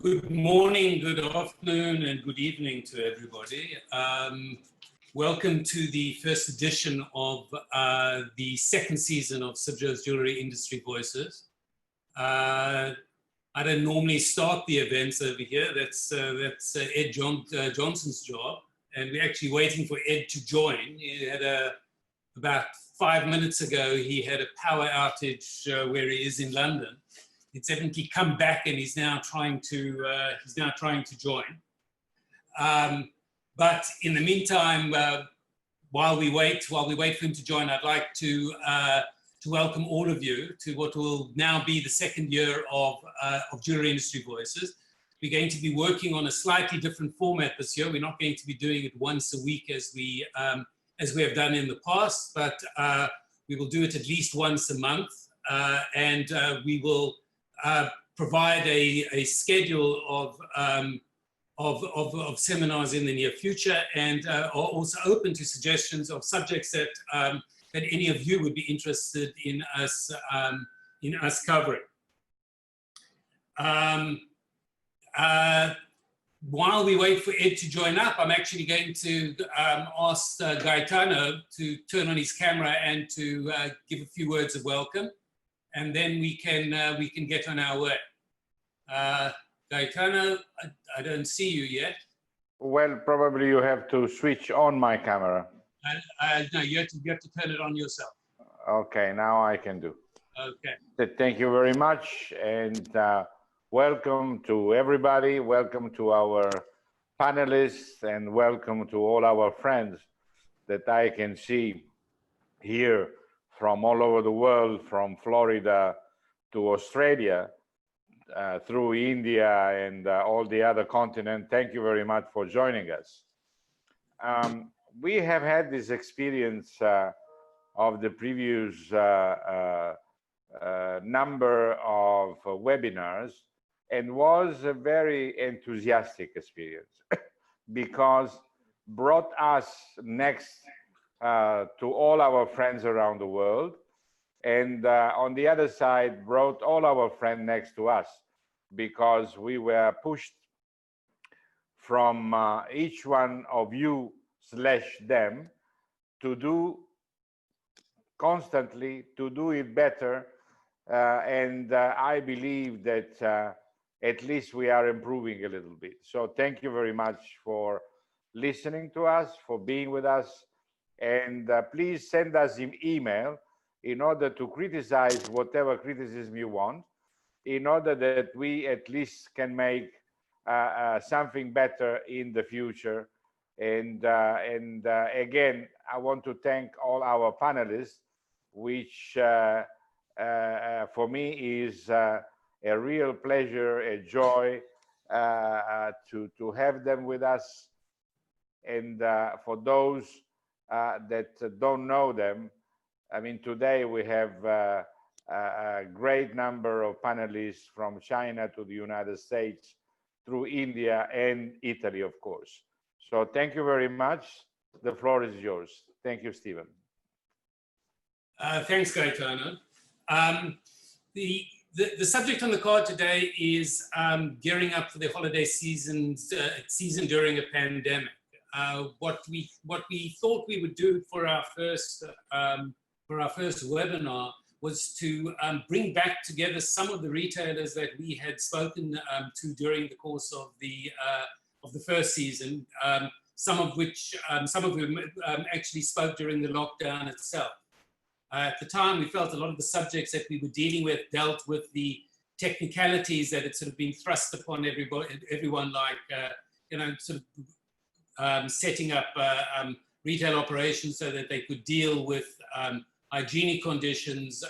Good morning, good afternoon, and good evening to everybody. Welcome to the first edition of the second season of CIBJO's Jewellery Industry Voices. I don't normally start the events over here. That's Ed Johnson's job, and we're actually waiting for Ed to join. He had about 5 minutes ago, he had a power outage where he is in London. It's evidently come back, and he's now trying to join. But in the meantime, while we wait for him to join, I'd like to welcome all of you to what will now be the second year of Jewellery Industry Voices. We're going to be working on a slightly different format this year. We're not going to be doing it once a week as we have done in the past, but we will do it at least once a month, and we will provide a schedule of seminars in the near future, and are also open to suggestions of subjects that any of you would be interested in us covering. While we wait for Ed to join up, I'm actually going to ask Gaetano to turn on his camera and to give a few words of welcome, and then we can get on our way. Gaetano, I don't see you yet. Well, probably you have to switch on my camera. No, you have to turn it on yourself. Okay, now I can do. Okay. Thank you very much, and welcome to everybody. Welcome to our panelists, and welcome to all our friends that I can see here from all over the world, from Florida to Australia, through India and all the other continent. Thank you very much for joining us. We have had this experience of the previous number of webinars, and was a very enthusiastic experience because brought us next to all our friends around the world, and on the other side brought all our friends next to us, because we were pushed from each one of you / them to do constantly, to do it better, and I believe that at least we are improving a little bit. So thank you very much for listening to us, for being with us, and please send us an email in order to criticize whatever criticism you want, in order that we at least can make something better in the future. And again, I want to thank all our panelists, which for me is a real pleasure, a joy to have them with us. And for those that don't know them, I mean, today we have a great number of panelists from China to the United States, through India and Italy, of course. So thank you very much. The floor is yours. Thank you, Stephen. Thanks, Gaetano. The subject on the card today is gearing up for the holiday season during a pandemic. What we thought we would do for our first webinar was to bring back together some of the retailers that we had spoken to during the course of the first season, some of whom actually spoke during the lockdown itself. At the time, we felt a lot of the subjects that we were dealing with dealt with the technicalities that had sort of been thrust upon everyone, like setting up retail operations so that they could deal with hygienic conditions,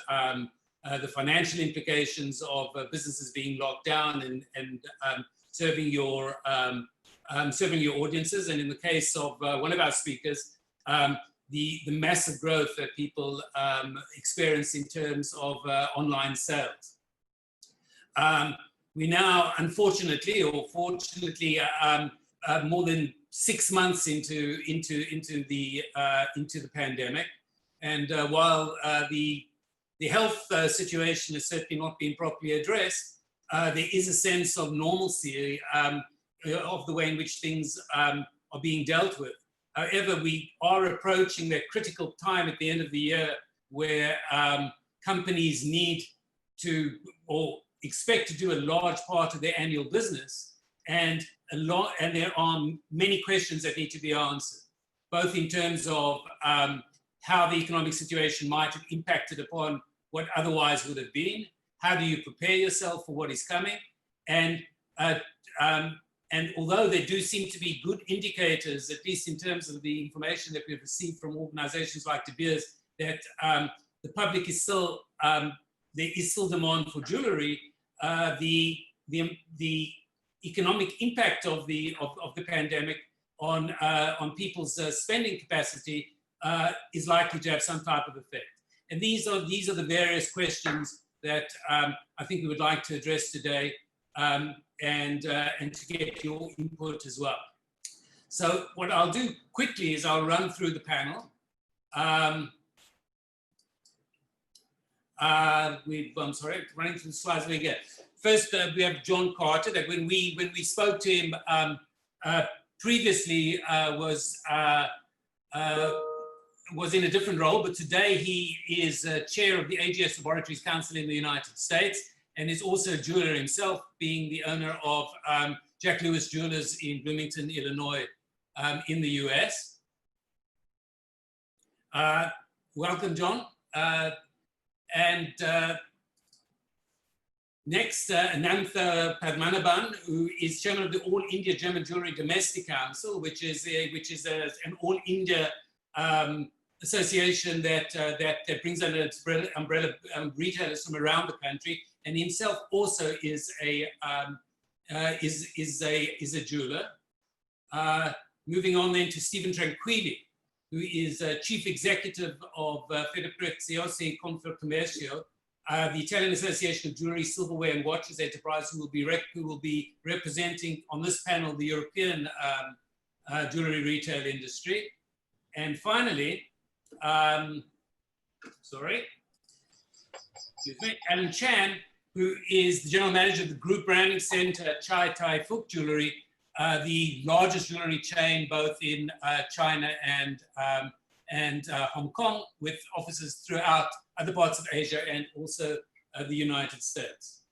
the financial implications of businesses being locked down, and serving your audiences. And in the case of one of our speakers, the massive growth that people experience in terms of online sales. We now, unfortunately or fortunately, more than 6 months into the pandemic, and while the health situation has certainly not been properly addressed, there is a sense of normalcy of the way in which things are being dealt with. However, we are approaching that critical time at the end of the year where companies need to or expect to do a large part of their annual business, and there are many questions that need to be answered, both in terms of how the economic situation might have impacted upon what otherwise would have been. How do you prepare yourself for what is coming? And although there do seem to be good indicators, at least in terms of the information that we've received from organizations like De Beers, that the public is still, there is still demand for jewelry, the economic impact of the pandemic on people's spending capacity is likely to have some type of effect. And these are the various questions that I think we would like to address today, and to get your input as well. So what I'll do quickly is I'll run through the panel. I'm sorry, running through the slides again. First, we have John Carter, that when we spoke to him previously was in a different role, but today he is chair of the AGS Laboratories Council in the United States, and is also a jeweler himself, being the owner of Jack Lewis Jewelers in Bloomington, Illinois, in the US. Welcome, John. Next, Anantha Padmanabhan, who is chairman of the All India German Jewelry Domestic Council, which is an All India association that brings under its umbrella retailers from around the country, and himself also is a jeweler. Moving on then to Stephen Tranquilli, who is chief executive of Federpreziosi Confcommercio, the Italian Association of Jewelry, Silverware and Watches Enterprise, who will be representing on this panel the European jewelry retail industry. And finally, Alan Chan, who is the general manager of the Group Branding Center Chai Tai Fook Jewelry, the largest jewelry chain both in China and Hong Kong, with offices throughout other parts of Asia and also the United States.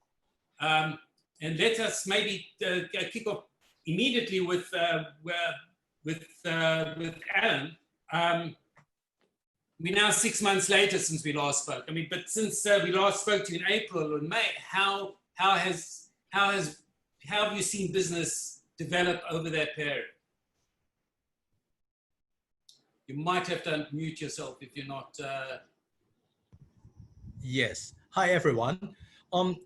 And let us maybe kick off immediately with Alan. We're now 6 months later since we last spoke. I mean, but since we last spoke to you in April or May, how have you seen business develop over that period? You might have to unmute yourself if you're not. Yes. Hi, everyone.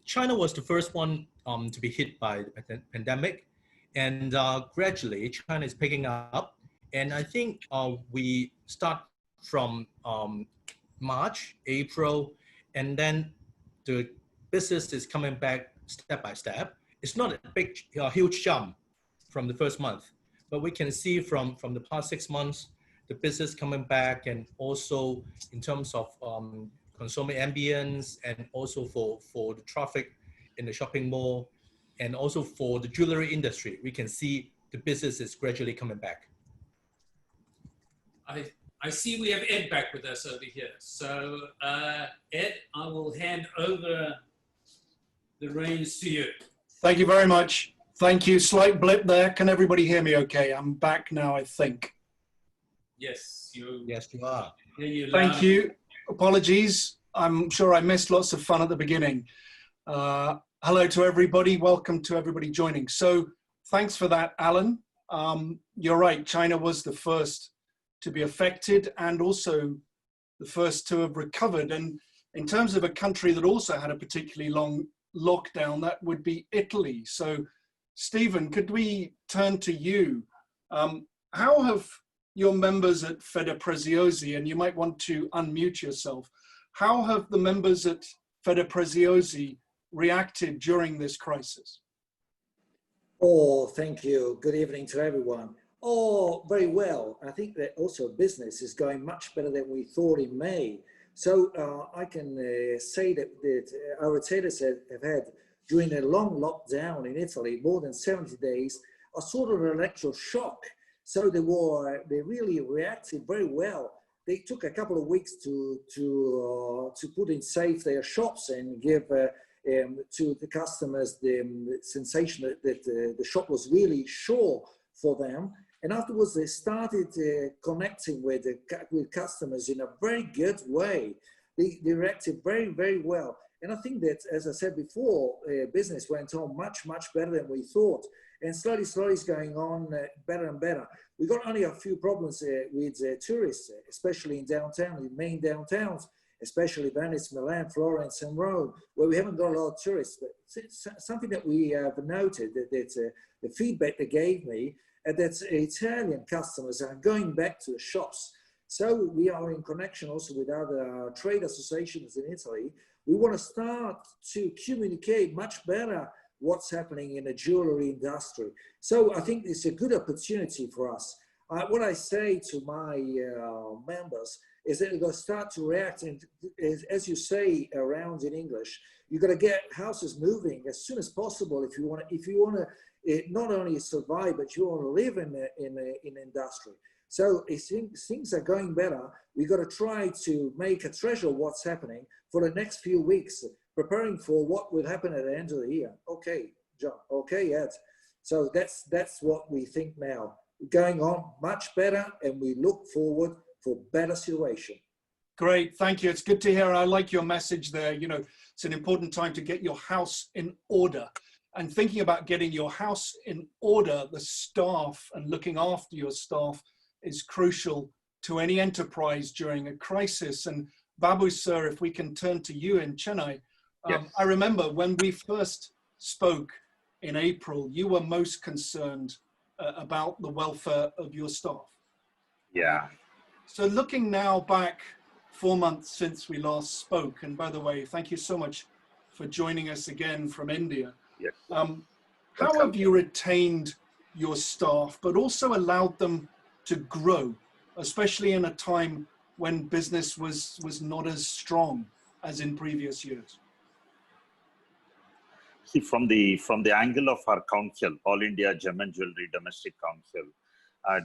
China was the first one to be hit by the pandemic, and gradually China is picking up. And I think we start from March, April, and then the business is coming back step by step. It's not a huge jump from the first month, but we can see from the past 6 months, the business coming back, and also in terms of consumer ambience, and also for the traffic in the shopping mall, and also for the jewelry industry, we can see the business is gradually coming back. I see we have Ed back with us over here. So Ed, I will hand over the reins to you. Thank you very much. Thank you. Slight blip there. Can everybody hear me okay? I'm back now, I think. Yes, you are. Thank you. Apologies. I'm sure I missed lots of fun at the beginning. Hello to everybody. Welcome to everybody joining. So thanks for that, Alan. You're right. China was the first to be affected and also the first to have recovered. And in terms of a country that also had a particularly long lockdown, that would be Italy. So Stephen, could we turn to you? How have your members at Federpreziosi, and you might want to unmute yourself, how have the members at Federpreziosi reacted during this crisis? Oh, thank you. Good evening to everyone. Oh, very well. I think that also business is going much better than we thought in May. So I can say that our retailers have had during a long lockdown in Italy, more than 70 days, a sort of an electro shock. So they really reacted very well. They took a couple of weeks to put in safe their shops and give to the customers the sensation that the shop was really sure for them. And afterwards, they started connecting with customers in a very good way. They reacted very, very well. And I think that, as I said before, business went on much, much better than we thought. And slowly it's going on better and better. We got only a few problems with tourists, especially in downtown, in main downtowns, especially Venice, Milan, Florence, and Rome, where we haven't got a lot of tourists. But something that we have noted, that the feedback they gave me, that Italian customers are going back to the shops. So we are in connection also with other trade associations in Italy. We want to start to communicate much better what's happening in the jewellery industry. So I think it's a good opportunity for us. What I say to my members is that they're going to start to react, and as you say around in English, you've got to get houses moving as soon as possible if you want to not only survive, but you want to live in industry. So if things are going better, we've got to try to make a treasure of what's happening for the next few weeks, preparing for what will happen at the end of the year. Okay, John. Okay, Ed. So that's what we think now. Going on much better, and we look forward for better situation. Great, thank you. It's good to hear. I like your message there. You know, it's an important time to get your house in order. And thinking about getting your house in order, the staff and looking after your staff is crucial to any enterprise during a crisis. And Babu, sir, if we can turn to you in Chennai. Yes. I remember when we first spoke in April, you were most concerned about the welfare of your staff. Yeah. So looking now back 4 months since we last spoke, and by the way, thank you so much for joining us again from India. Yes. How have you retained your staff, but also allowed them to grow, especially in a time when business was not as strong as in previous years? See, from the angle of our council, All India Gem and Jewellery Domestic Council,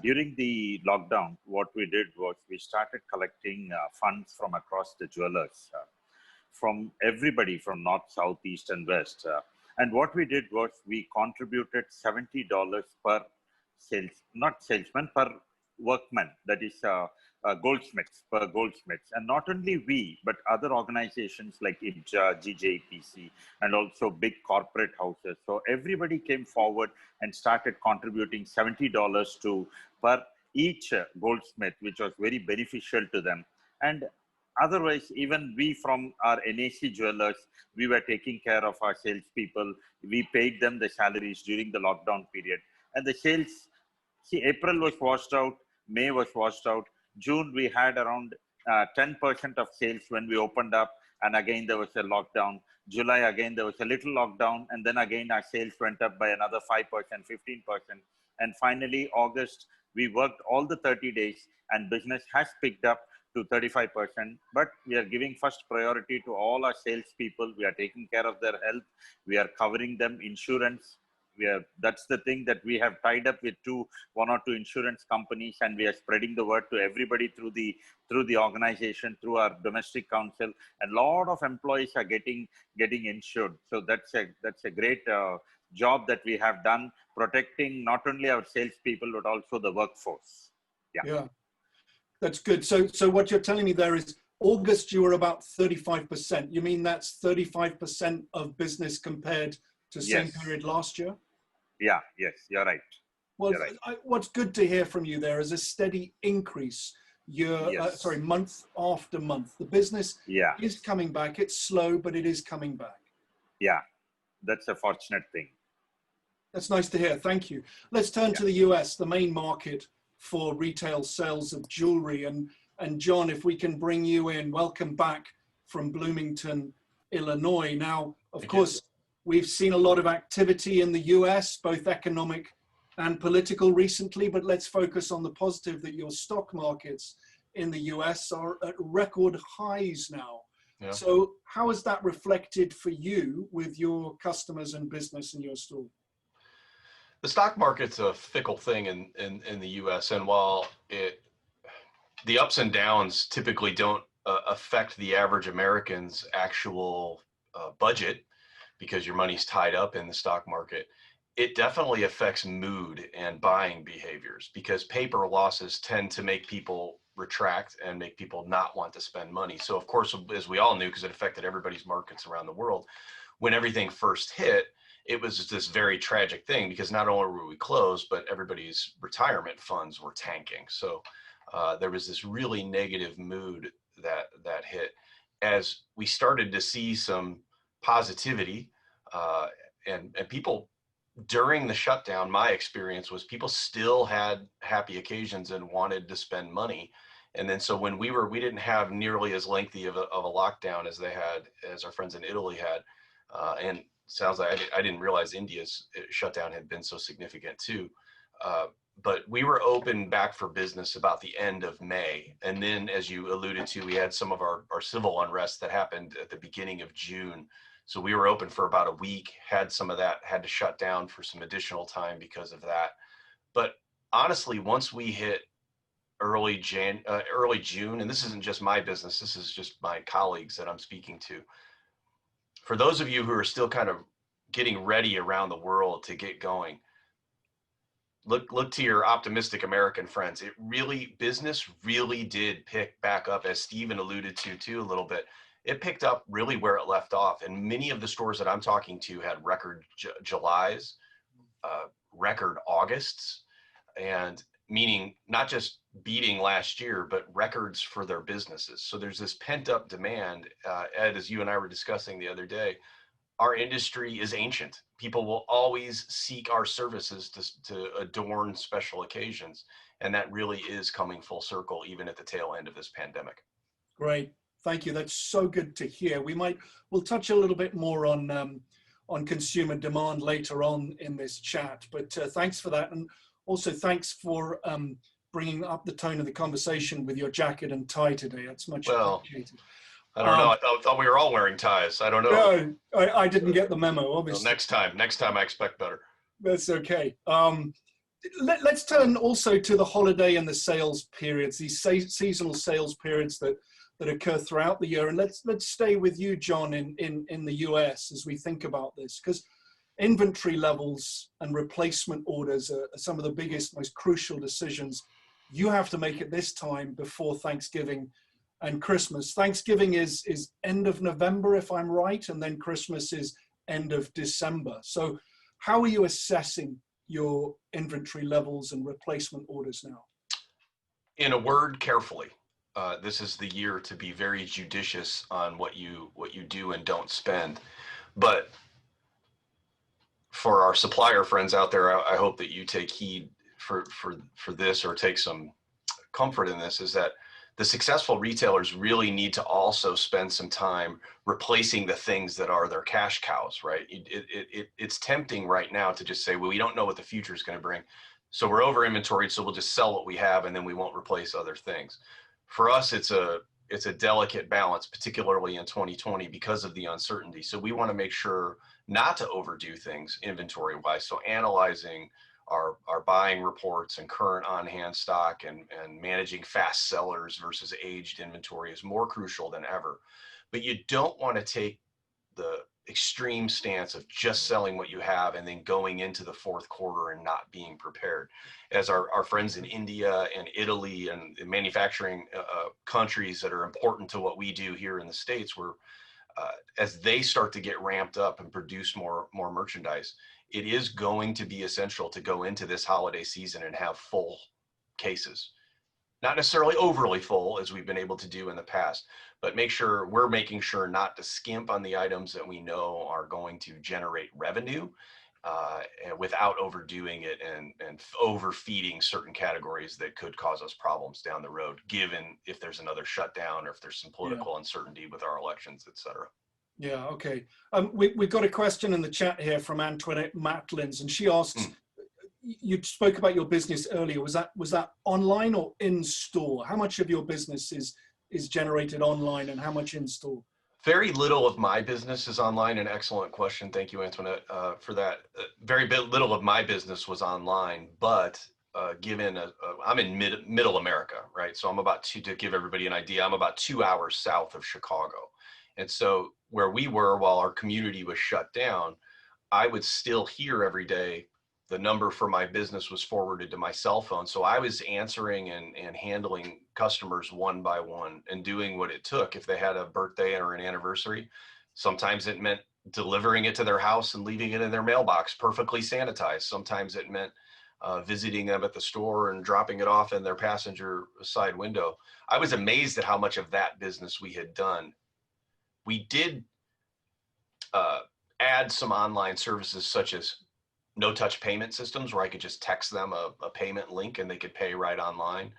during the lockdown, what we did was we started collecting funds from across the jewelers, from everybody from north, south, east, and west. And what we did was we contributed $70 per salesman, per workman, that is goldsmiths, per goldsmiths. And not only we, but other organizations like CIBJO, GJPC, and also big corporate houses. So everybody came forward and started contributing $70 per each goldsmith, which was very beneficial to them. And otherwise, even we from our NAC jewelers, we were taking care of our salespeople. We paid them the salaries during the lockdown period. And the sales, see, April was washed out, May was washed out. June, we had around 10% of sales when we opened up. And again, there was a lockdown. July, again, there was a little lockdown. And then again, our sales went up by another 5%, 15%. And finally, August, we worked all the 30 days and business has picked up to 35%. But we are giving first priority to all our salespeople. We are taking care of their health. We are covering them insurance. That's the thing that we have tied up with one or two insurance companies, and we are spreading the word to everybody through the organization, through our domestic council. And a lot of employees are getting insured. So that's a great job that we have done, protecting not only our salespeople but also the workforce. Yeah, that's good. So what you're telling me there is August you were about 35%. You mean that's 35% of business compared to same period last year? Yeah, yes, you're right. Well, you're right. What's good to hear from you there is a steady increase month after month. The business is coming back. It's slow, but it is coming back. Yeah, that's a fortunate thing. That's nice to hear. Thank you. Let's turn to the US, the main market for retail sales of jewelry. And John, if we can bring you in, welcome back from Bloomington, Illinois. Now, of course, we've seen a lot of activity in the US, both economic and political recently, but let's focus on the positive that your stock markets in the US are at record highs now. Yeah. So how is that reflected for you with your customers and business in your store? The stock market's a fickle thing in the US, and while the ups and downs typically don't affect the average American's actual budget, because your money's tied up in the stock market, it definitely affects mood and buying behaviors, because paper losses tend to make people retract and make people not want to spend money. So of course, as we all knew, because it affected everybody's markets around the world, when everything first hit, it was this very tragic thing, because not only were we closed, but everybody's retirement funds were tanking. So there was this really negative mood that hit. As we started to see some positivity, and people during the shutdown, my experience was people still had happy occasions and wanted to spend money. And then so when we didn't have nearly as lengthy of a lockdown as our friends in Italy had, and sounds like I didn't realize India's shutdown had been so significant too. But we were open back for business about the end of May. And then, as you alluded to, we had some of our civil unrest that happened at the beginning of June. So we were open for about a week, had some of that, had to shut down for some additional time because of that. But honestly, once we hit early June, and this isn't just my business, this is just my colleagues that I'm speaking to. For those of you who are still kind of getting ready around the world to get going, look to your optimistic American friends. Business really did pick back up, as Stephen alluded to too a little bit. It picked up really where it left off. And many of the stores that I'm talking to had record Julys, record Augusts, and meaning not just beating last year, but records for their businesses. So there's this pent up demand. Ed, as you and I were discussing the other day, our industry is ancient. People will always seek our services to adorn special occasions. And that really is coming full circle, even at the tail end of this pandemic. Great. Thank you. That's so good to hear. We'll touch a little bit more on consumer demand later on in this chat, but thanks for that. And also thanks for bringing up the tone of the conversation with your jacket and tie today. That's much appreciated. I don't know. I thought we were all wearing ties. I don't know. No, I didn't get the memo, obviously. Well, next time I expect better. That's okay. Let's turn also to the holiday and the sales periods, these seasonal sales periods that occur throughout the year. And let's stay with you, John, in the US as we think about this, because inventory levels and replacement orders are some of the biggest, most crucial decisions you have to make at this time before Thanksgiving and Christmas. Thanksgiving is end of November, if I'm right, and then Christmas is end of December. So how are you assessing your inventory levels and replacement orders now? In a word, carefully. This is the year to be very judicious on what you do and don't spend. But for our supplier friends out there, I hope that you take heed for this, or take some comfort in this, is that the successful retailers really need to also spend some time replacing the things that are their cash cows, right? It's tempting right now to just say, well, we don't know what the future is going to bring, so we're over inventoried, so we'll just sell what we have and then we won't replace other things. For us, it's a delicate balance, particularly in 2020 because of the uncertainty. So we want to make sure not to overdo things inventory wise. So analyzing our buying reports and current on-hand stock and managing fast sellers versus aged inventory is more crucial than ever. But you don't want to take the extreme stance of just selling what you have and then going into the fourth quarter and not being prepared. As our friends in India and Italy and the manufacturing countries that are important to what we do here in the States, where as they start to get ramped up and produce more merchandise, it is going to be essential to go into this holiday season and have full cases. Not necessarily overly full, as we've been able to do in the past, but we're making sure not to skimp on the items that we know are going to generate revenue without overdoing it and overfeeding certain categories that could cause us problems down the road, given if there's another shutdown or if there's some political uncertainty with our elections, et cetera. Yeah, okay. We've got a question in the chat here from Antoinette Matlins, and she asks, you spoke about your business earlier. Was that online or in store? How much of your business is generated online and how much in store? Very little of my business is online. An excellent question. Thank you, Antoinette, for that. Little of my business was online, but I'm in middle America, right? So I'm to give everybody an idea, I'm about 2 hours south of Chicago. And so where we were while our community was shut down, I would still hear every day the number for my business was forwarded to my cell phone. So I was answering and handling customers one by one and doing what it took. If they had a birthday or an anniversary, sometimes it meant delivering it to their house and leaving it in their mailbox, perfectly sanitized. Sometimes it meant visiting them at the store and dropping it off in their passenger side window. I was amazed at how much of that business we had done. We did add some online services such as no-touch payment systems where I could just text them a payment link and they could pay right online.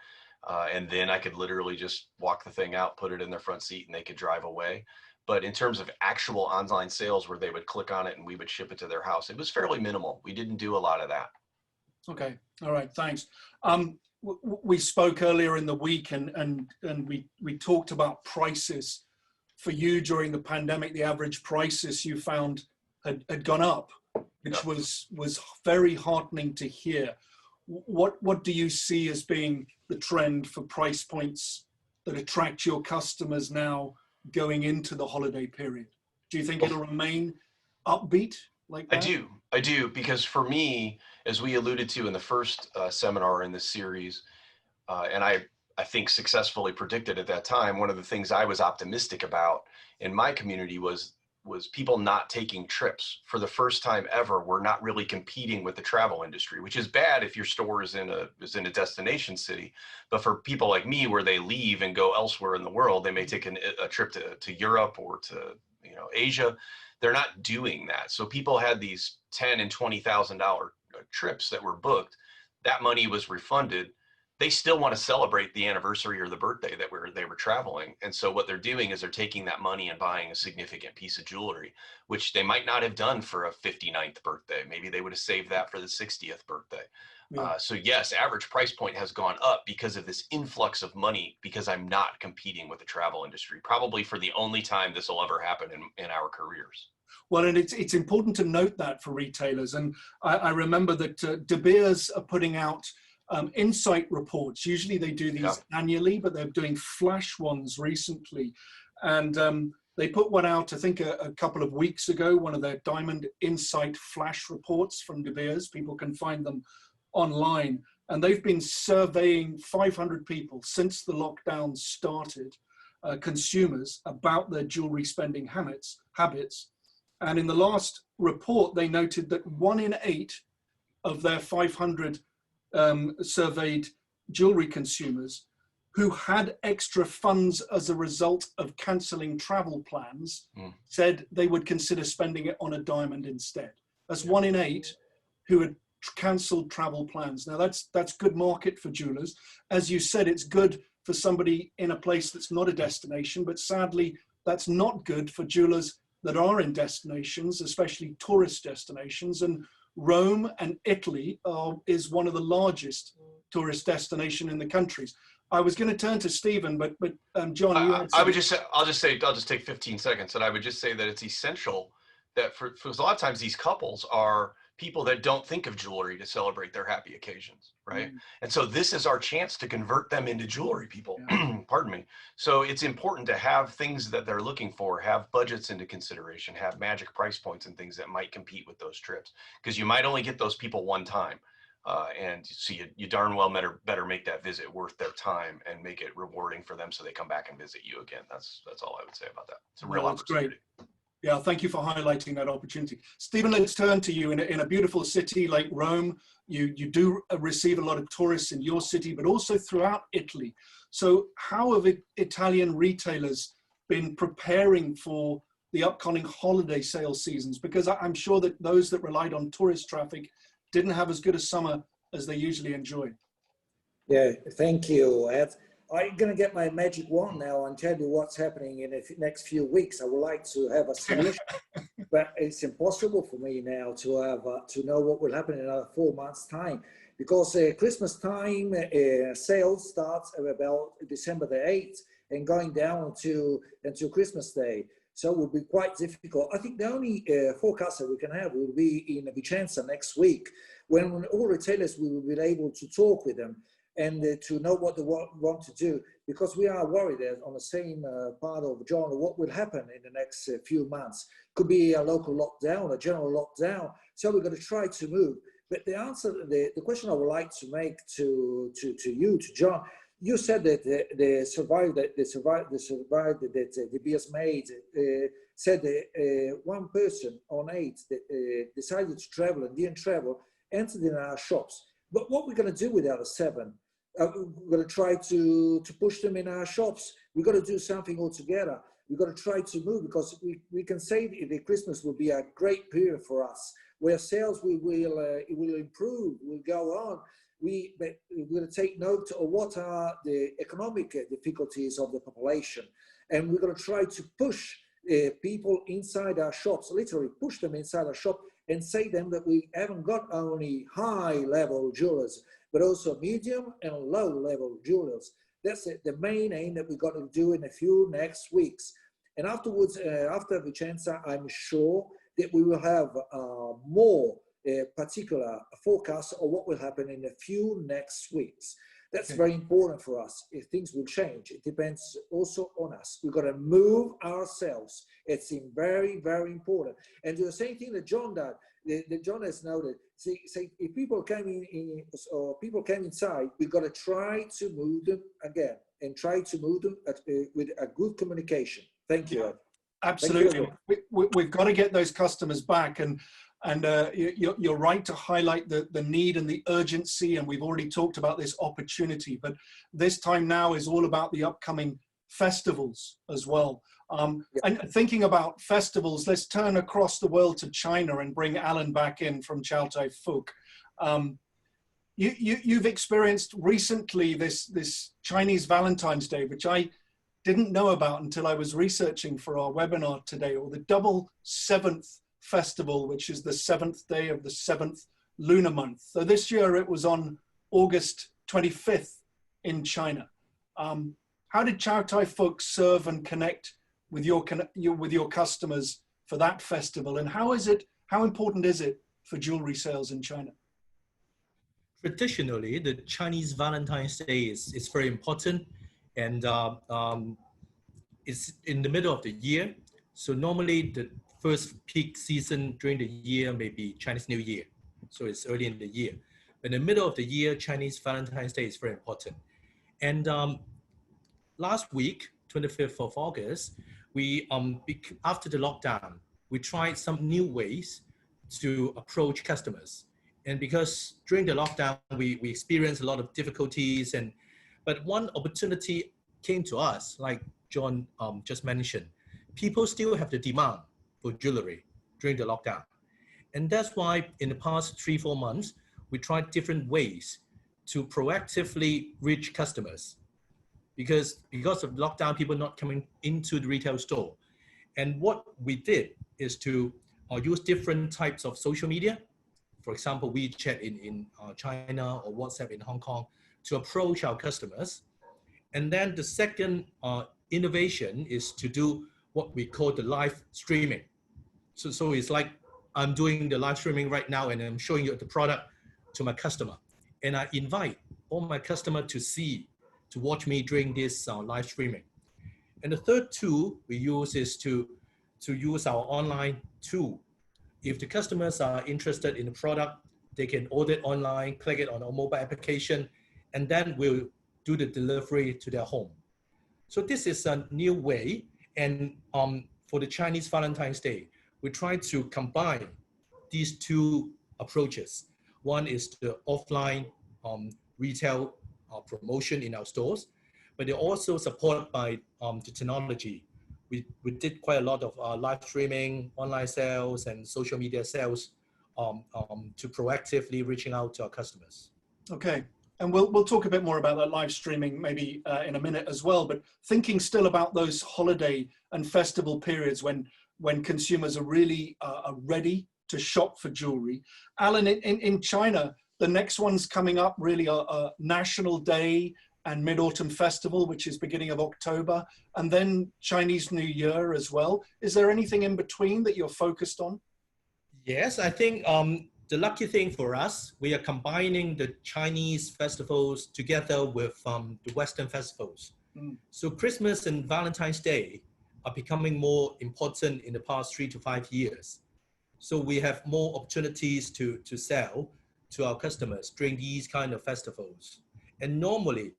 And then I could literally just walk the thing out, put it in their front seat, and they could drive away. But in terms of actual online sales where they would click on it and we would ship it to their house, it was fairly minimal. We didn't do a lot of that. Okay. All right. Thanks. We spoke earlier in the week and we talked about prices for you during the pandemic. The average prices you found had gone up, which was very heartening to hear. What do you see as being the trend for price points that attract your customers now going into the holiday period? Do you think it'll remain upbeat like that? I do, because for me, as we alluded to in the first seminar in this series, and I think successfully predicted at that time, one of the things I was optimistic about in my community was people not taking trips. For the first time ever, we're not really competing with the travel industry, which is bad if your store is in a destination city. But for people like me, where they leave and go elsewhere in the world, they may take a trip to Europe or to Asia. They're not doing that. So people had these $10,000 and $20,000 trips that were booked. That money was refunded. They still want to celebrate the anniversary or the birthday that they were traveling. And so what they're doing is they're taking that money and buying a significant piece of jewelry, which they might not have done for a 59th birthday. Maybe they would have saved that for the 60th birthday. Yeah. So yes, average price point has gone up because of this influx of money, because I'm not competing with the travel industry, probably for the only time this will ever happen in our careers. Well, and it's important to note that for retailers. And I remember that De Beers are putting out insight reports. Usually they do these annually, but they're doing flash ones recently. And they put one out, I think, a couple of weeks ago, one of their Diamond Insight flash reports from De Beers. People can find them online. And they've been surveying 500 people since the lockdown started, consumers, about their jewelry spending habits. And in the last report, they noted that 1 in 8 of their 500 surveyed jewelry consumers who had extra funds as a result of cancelling travel plans said they would consider spending it on a diamond instead. That's 1 in 8 who had cancelled travel plans. Now that's good market for jewelers. As you said, it's good for somebody in a place that's not a destination, but sadly that's not good for jewelers that are in destinations, especially tourist destinations. And Rome and Italy is one of the largest tourist destination in the countries. I was going to turn to Stephen, but John, you had I would just say, I'll just take 15 seconds, and I would just say that it's essential that for a lot of times these couples are people that don't think of jewelry to celebrate their happy occasions, right? And so this is our chance to convert them into jewelry people, pardon me. So it's important to have things that they're looking for, have budgets into consideration, have magic price points and things that might compete with those trips, because you might only get those people one time. And so you darn well better make that visit worth their time and make it rewarding for them so they come back and visit you again. That's all I would say about that. It's a real opportunity. Great. Yeah, thank you for highlighting that opportunity. Stephen, let's turn to you. In a beautiful city like Rome, you do receive a lot of tourists in your city, but also throughout Italy. So how have Italian retailers been preparing for the upcoming holiday sales seasons? Because I'm sure that those that relied on tourist traffic didn't have as good a summer as they usually enjoy. Yeah, thank you, Ed. I'm going to get my magic wand now and tell you what's happening in the next few weeks. I would like to have a solution, but it's impossible for me now to have to know what will happen in another 4 months' time, because Christmas time sales starts at about December the 8th and going down until Christmas Day. So it will be quite difficult. I think the only forecast that we can have will be in Vicenza next week, when all retailers will be able to talk with them and to know what they want to do, because we are worried on the same part of John, what will happen in the next few months. Could be a local lockdown, a general lockdown. So we're going to try to move. But the answer, the question I would like to make to you, to John, you said that they survived, that the BS made said that 1 person on 8 that decided to travel and didn't travel entered in our shops. But what we're going to do with the other 7? We're going to try to push them in our shops. We've got to do something altogether. We've got to try to move, because we can say that Christmas will be a great period for us, where sales will improve, will go on. We're going to take note of what are the economic difficulties of the population. And we're going to try to push people inside our shops, literally push them inside our shop and say to them that we haven't got only high-level jewelers, but also medium and low-level jewelers. That's the main aim that we're going to do in a few next weeks. And afterwards, after Vicenza, I'm sure that we will have more particular forecast of what will happen in a few next weeks. That's very important for us. If things will change, it depends also on us. We've got to move ourselves. It's very, very important. And do the same thing that John did, that John has noted. See, if people came in or people came inside, we've got to try to move them again and try to move them with a good communication. Thank you. Absolutely. We've got to get those customers back. And you're right to highlight the need and the urgency, and we've already talked about this opportunity, but this time now is all about the upcoming festivals as well. And thinking about festivals, let's turn across the world to China and bring Alan back in from Chow Tai Fook. You've experienced recently this Chinese Valentine's Day, which I didn't know about until I was researching for our webinar today, or the Double Seventh Festival, which is the 7th day of the 7th lunar month. So this year it was on August 25th in China. How did Chow Tai Fook serve and connect with your customers for that festival, and how important is it for jewelry sales in China? Traditionally, the Chinese Valentine's Day is very important, and it's in the middle of the year. So normally the first peak season during the year may be Chinese New Year. So it's early in the year. In the middle of the year, Chinese Valentine's Day is very important. And last week, 25th of August, we after the lockdown, we tried some new ways to approach customers. And because during the lockdown, we experienced a lot of difficulties, but one opportunity came to us, like John just mentioned. People still have the demand for jewelry during the lockdown. And that's why in the past 3-4 months, we tried different ways to proactively reach customers. Because of lockdown, people not coming into the retail store. And what we did is to use different types of social media, for example, WeChat in China or WhatsApp in Hong Kong, to approach our customers. And then the second innovation is to do what we call the live streaming. So it's like I'm doing the live streaming right now and I'm showing you the product to my customer. And I invite all my customers to watch me during this live streaming. And the third tool we use is to use our online tool. If the customers are interested in the product, they can order it online, click it on our mobile application, and then we'll do the delivery to their home. So this is a new way. And for the Chinese Valentine's Day, we try to combine these two approaches. One is the offline retail promotion in our stores, but they're also supported by the technology. We did quite a lot of live streaming, online sales, and social media sales to proactively reaching out to our customers. Okay, and we'll talk a bit more about that live streaming maybe in a minute as well, but thinking still about those holiday and festival periods when consumers are really are ready to shop for jewelry. Alan, in China, the next one's coming up really a National Day and Mid-Autumn Festival, which is beginning of October, and then Chinese New Year as well. Is there anything in between that you're focused on? Yes, I think the lucky thing for us, we are combining the Chinese festivals together with the Western festivals. So Christmas and Valentine's Day are becoming more important in the past 3 to 5 years. So we have more opportunities to sell to our customers during these kind of festivals. And normally,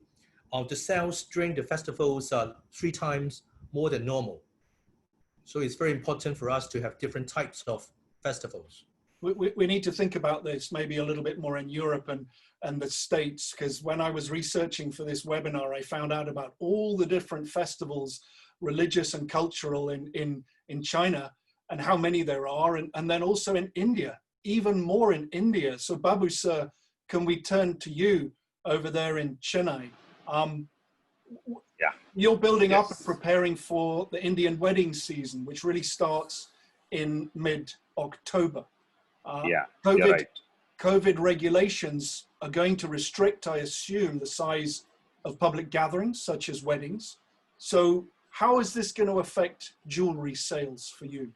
the sales during the festivals are 3 times more than normal. So it's very important for us to have different types of festivals. We need to think about this maybe a little bit more in Europe and the States, because when I was researching for this webinar, I found out about all the different festivals, religious and cultural in China, and how many there are, and then also in India, even more in India. So Babu sir, can we turn to you over there in Chennai? Yeah. You're building up Yes. and preparing for the Indian wedding season, which really starts in mid-October. Yeah, you're right. COVID regulations are going to restrict, I assume, the size of public gatherings, such as weddings. So how is this going to affect jewelry sales for you?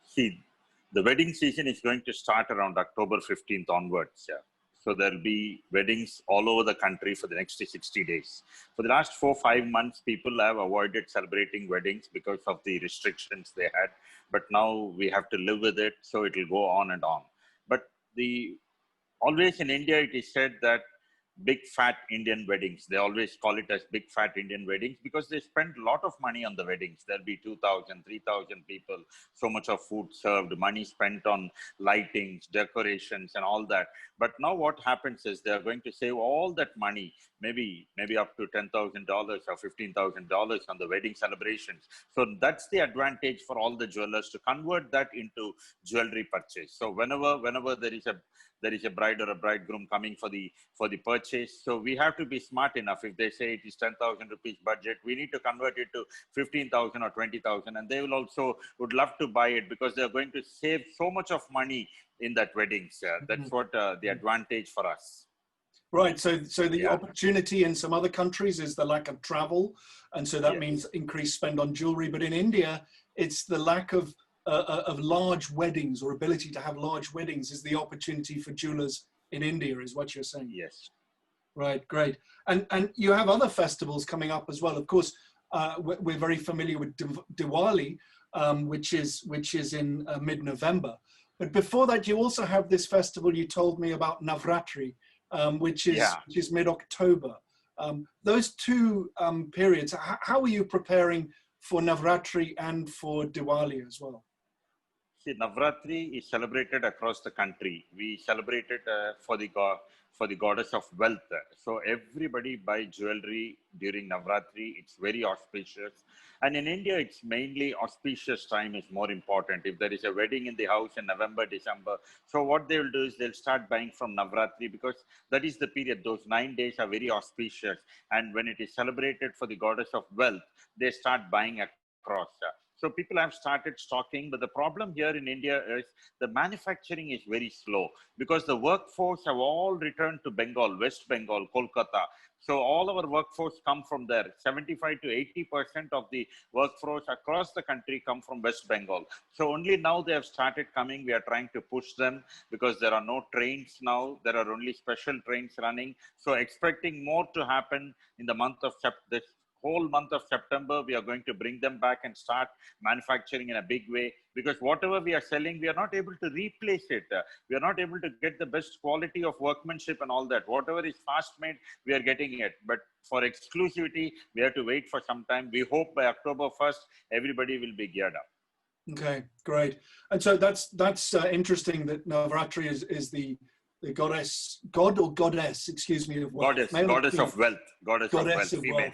See, the wedding season is going to start around October 15th onwards. Yeah. So there'll be weddings all over the country for the next 60 days. For the last 4-5 months, people have avoided celebrating weddings because of the restrictions they had. But now we have to live with it, so it will go on and on. But always in India, it is said that big fat Indian weddings, they always call it as big fat Indian weddings because they spend a lot of money on the weddings. There'll be 2,000, 3,000 people, so much of food served, money spent on lightings, decorations and all that. But now what happens is they're going to save all that money, maybe up to $10,000 or $15,000 on the wedding celebrations. So that's the advantage for all the jewelers to convert that into jewelry purchase. So whenever there is a bride or a bridegroom coming for the purchase. So we have to be smart enough. If they say it is 10,000 rupees budget, we need to convert it to 15,000 or 20,000. And they will also would love to buy it because they're going to save so much of money in that weddings. That's what the advantage for us. Right. So the opportunity in some other countries is the lack of travel. And so that means increased spend on jewelry. But in India, it's the lack of large weddings or ability to have large weddings is the opportunity for jewelers in India, is what you're saying. Yes. Right, great. And you have other festivals coming up as well. Of course, we're very familiar with Diwali, which is in mid-November. But before that, you also have this festival you told me about, Navratri, which is mid-October. Those two periods, how are you preparing for Navratri and for Diwali as well? See, Navratri is celebrated across the country. We celebrate it for the goddess of wealth. So everybody buy jewelry during Navratri. It's very auspicious. And in India, it's mainly auspicious time is more important. If there is a wedding in the house in November, December, so what they will do is they'll start buying from Navratri because that is the period. Those 9 days are very auspicious. And when it is celebrated for the goddess of wealth, they start buying across. So people have started stocking, but the problem here in India is the manufacturing is very slow because the workforce have all returned to Bengal, West Bengal, Kolkata. So all our workforce come from there. 75 to 80% of the workforce across the country come from West Bengal. So only now they have started coming. We are trying to push them because there are no trains now. There are only special trains running. So expecting more to happen in the month of this whole month of September, we are going to bring them back and start manufacturing in a big way because whatever we are selling, we are not able to replace it. We are not able to get the best quality of workmanship and all that. Whatever is fast made, we are getting it. But for exclusivity, we have to wait for some time. We hope by October 1st, everybody will be geared up. Okay, great. And so that's interesting that Navratri is the goddess of wealth. Goddess of wealth. Goddess of wealth, female.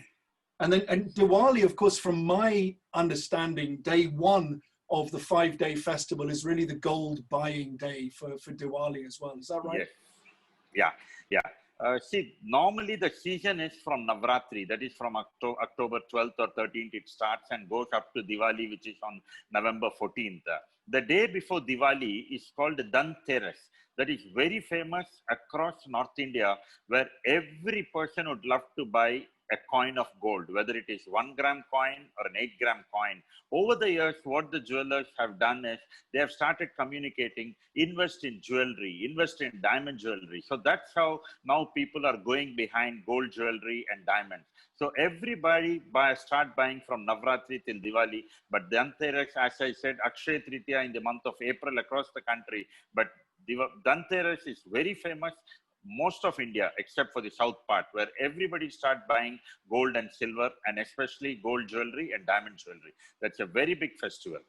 And Diwali, of course, from my understanding, day one of the 5-day festival is really the gold buying day for Diwali as well. Is that right? Yes. Yeah. See, normally the season is from Navratri, that is from October 12th or 13th, it starts and goes up to Diwali, which is on November 14th. the day before Diwali is called Dhanteras. That is very famous across North India, where every person would love to buy a coin of gold, whether it is 1 gram coin or an 8 gram coin. Over the years, what the jewelers have done is they have started communicating, invest in jewelry, invest in diamond jewelry. So that's how now people are going behind gold jewelry and diamonds. So everybody start buying from Navratri till Diwali. But Dhanteras, as I said, Akshay Tritiya in the month of April across the country. But Dhanteras is very famous. Most of India, except for the south part, where everybody start buying gold and silver, and especially gold jewelry and diamond jewelry. That's a very big festival.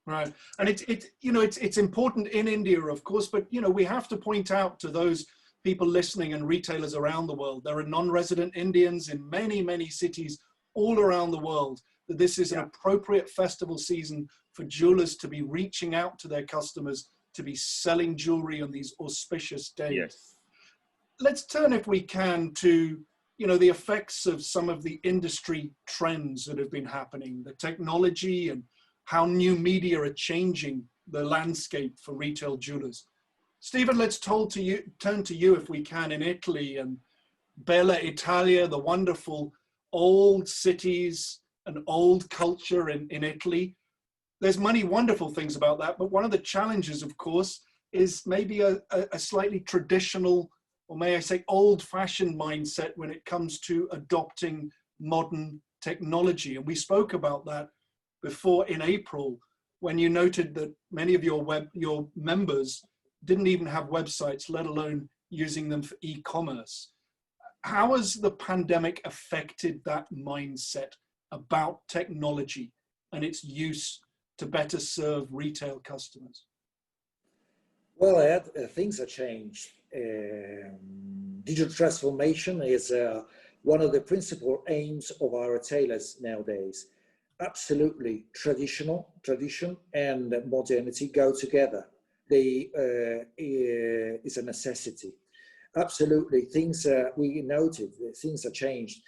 Right, and it's important in India, of course, but we have to point out to those people listening and retailers around the world, there are non-resident Indians in many cities all around the world, that this is an appropriate festival season for jewelers to be reaching out to their customers, to be selling jewelry on these auspicious days. Yes. Let's turn, if we can, to the effects of some of the industry trends that have been happening, the technology and how new media are changing the landscape for retail jewelers. Stephen, let's turn to you, if we can, in Italy and Bella Italia, the wonderful old cities and old culture in Italy. There's many wonderful things about that, but one of the challenges, of course, is maybe a slightly traditional, or may I say old-fashioned mindset when it comes to adopting modern technology. And we spoke about that before in April, when you noted that many of your members didn't even have websites, let alone using them for e-commerce. How has the pandemic affected that mindset about technology and its use to better serve retail customers? Well, things have changed. Digital transformation is one of the principal aims of our retailers nowadays. Absolutely, tradition and modernity go together. It's a necessity. Absolutely, we noted that things have changed.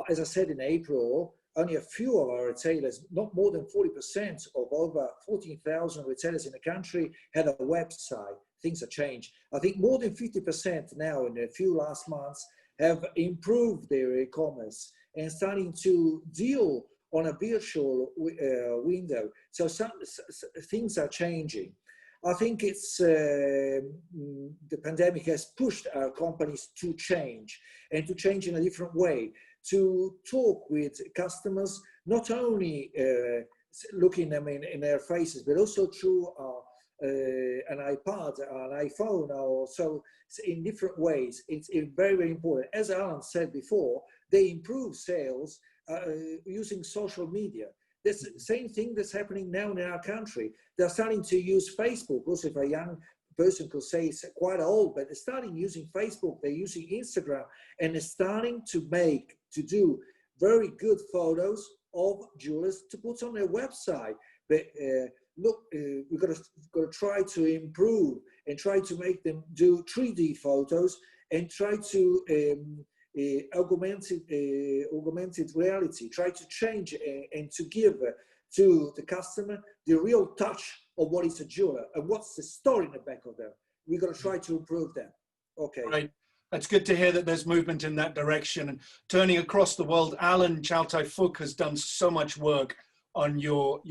As I said in April, only a few of our retailers, not more than 40% of over 14,000 retailers in the country, had a website. Things have changed. I think more than 50% now in a few last months have improved their e-commerce and starting to deal on a virtual window. So things are changing. I think it's the pandemic has pushed our companies to change, and to change in a different way, to talk with customers, not only looking them in their faces, but also through an iPad, an iPhone, or so in different ways. It's very, very important. As Alan said before, they improve sales using social media. That's the same thing that's happening now in our country. They're starting to use Facebook. Also, if a young person could say it's quite old, but they're starting using Facebook, they're using Instagram, and they're starting to do very good photos of jewelers to put on their website. But look, we've got to try to improve and try to make them do 3D photos and try to augmented reality, try to change and to give to the customer the real touch of what is a jeweler and what's the story in the back of them. We're going to try to improve that. Okay. Right. That's good to hear that there's movement in that direction. And turning across the world, Alan Chow Tai Fook has done so much work on your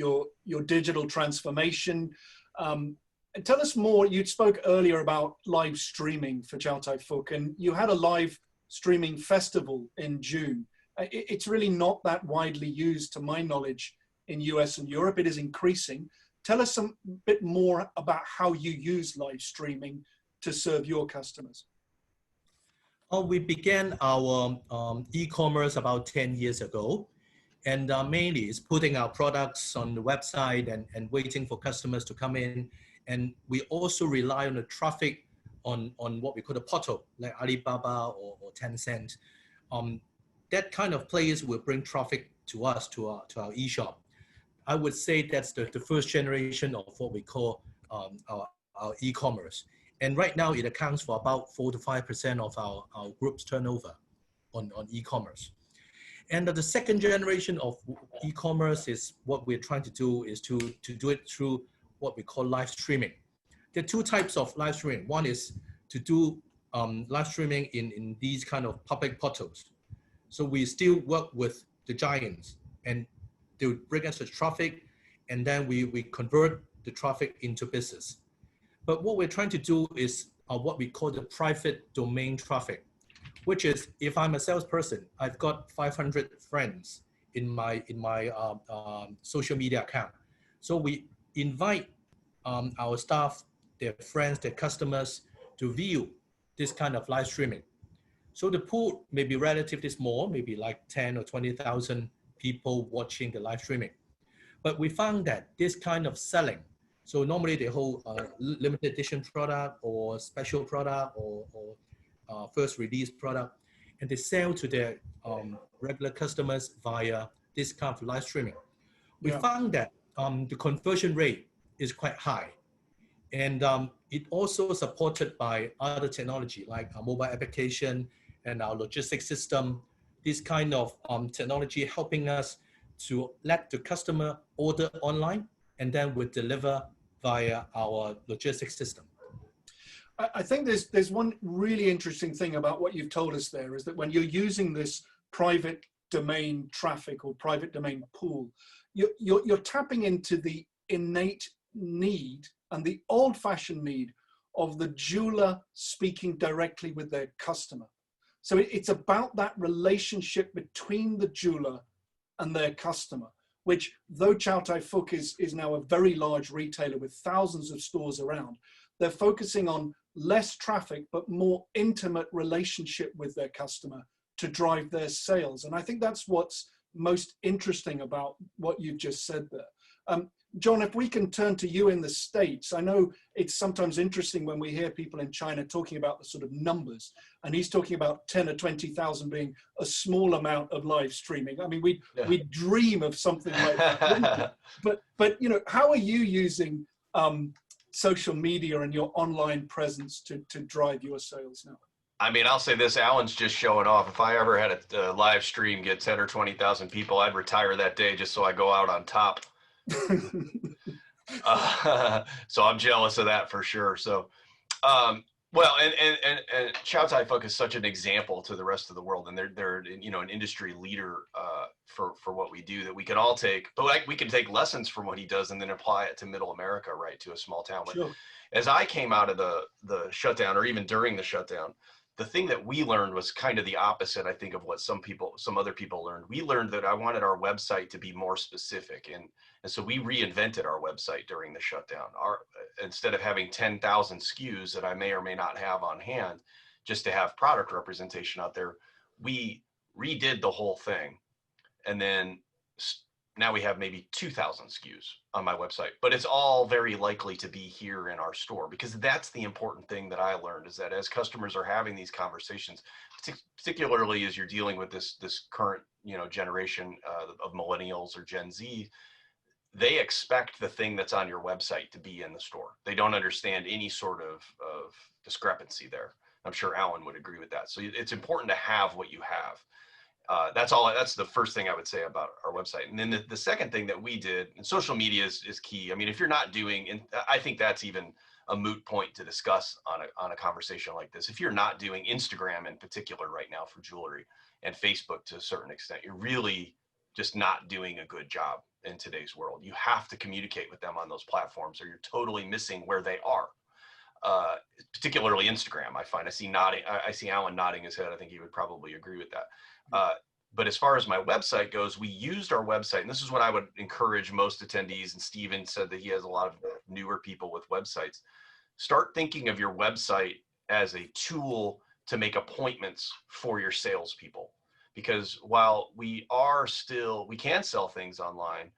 digital transformation. And tell us more. You spoke earlier about live streaming for Chow Tai Fook, and you had a live streaming festival in June. It's really not that widely used, to my knowledge, in US and Europe. It is increasing. Tell us a bit more about how you use live streaming to serve your customers. We began our e-commerce about 10 years ago, and mainly is putting our products on the website and waiting for customers to come in. And we also rely on the traffic on what we call a portal, like Alibaba or Tencent. That kind of place will bring traffic to us, to our e-shop. I would say that's the first generation of what we call our e-commerce. And right now it accounts for about 4 to 5% of our group's turnover on e-commerce. And the second generation of e-commerce is what we're trying to do is to do it through what we call live streaming. There are two types of live streaming. One is to do live streaming in these kind of public portals. So we still work with the giants, and they would bring us the traffic, and then we convert the traffic into business. But what we're trying to do is what we call the private domain traffic, which is if I'm a salesperson, I've got 500 friends in my social media account. So we invite our staff, their friends, their customers to view this kind of live streaming. So the pool may be relatively small, maybe like 10 or 20,000 people watching the live streaming. But we found that this kind of selling, so normally they hold a limited edition product or special product or first release product, and they sell to their regular customers via this kind of live streaming. We found that the conversion rate is quite high. And it also supported by other technology like our mobile application and our logistics system, this kind of technology helping us to let the customer order online and then we deliver via our logistics system. I think there's one really interesting thing about what you've told us there is that when you're using this private domain traffic or private domain pool, you're tapping into the innate need and the old-fashioned need of the jeweler speaking directly with their customer. So it's about that relationship between the jeweler and their customer, which though Chow Tai Fook is now a very large retailer with thousands of stores around, they're focusing on less traffic, but more intimate relationship with their customer to drive their sales. And I think that's what's most interesting about what you've just said there. John, if we can turn to you in the States, I know it's sometimes interesting when we hear people in China talking about the sort of numbers, and he's talking about 10 or 20,000 being a small amount of live streaming. I mean, we dream of something like that. But you know, how are you using social media and your online presence to drive your sales now? I mean, I'll say this, Alan's just showing off. If I ever had a live stream get 10 or 20,000 people, I'd retire that day just so I go out on top. So I'm jealous of that for sure. So, well, and Chow Tai Fook is such an example to the rest of the world, and they're you know, an industry leader for what we do that we can all take, but like we can take lessons from what he does and then apply it to Middle America, right, to a small town. But sure. As I came out of the shutdown, or even during the shutdown, the thing that we learned was kind of the opposite, I think, of what some other people learned. We learned that I wanted our website to be more specific. And so we reinvented our website during the shutdown. Instead of having 10,000 SKUs that I may or may not have on hand, just to have product representation out there, we redid the whole thing. And then now we have maybe 2,000 SKUs on my website, but it's all very likely to be here in our store, because that's the important thing that I learned, is that as customers are having these conversations, particularly as you're dealing with this current, you know, generation of millennials or Gen Z, they expect the thing that's on your website to be in the store. They don't understand any sort of discrepancy there. I'm sure Alan would agree with that. So it's important to have what you have. That's the first thing I would say about our website. And then the second thing that we did, and social media is key. I mean, if you're not doing, and I think that's even a moot point to discuss on a conversation like this. If you're not doing Instagram in particular right now for jewelry, and Facebook to a certain extent, you're really just not doing a good job in today's world. You have to communicate with them on those platforms, or you're totally missing where they are. Particularly Instagram, I find. I see Alan nodding his head. I think he would probably agree with that. But as far as my website goes, we used our website, and this is what I would encourage most attendees, and Steven said that he has a lot of newer people with websites. Start thinking of your website as a tool to make appointments for your salespeople. Because while we can sell things online,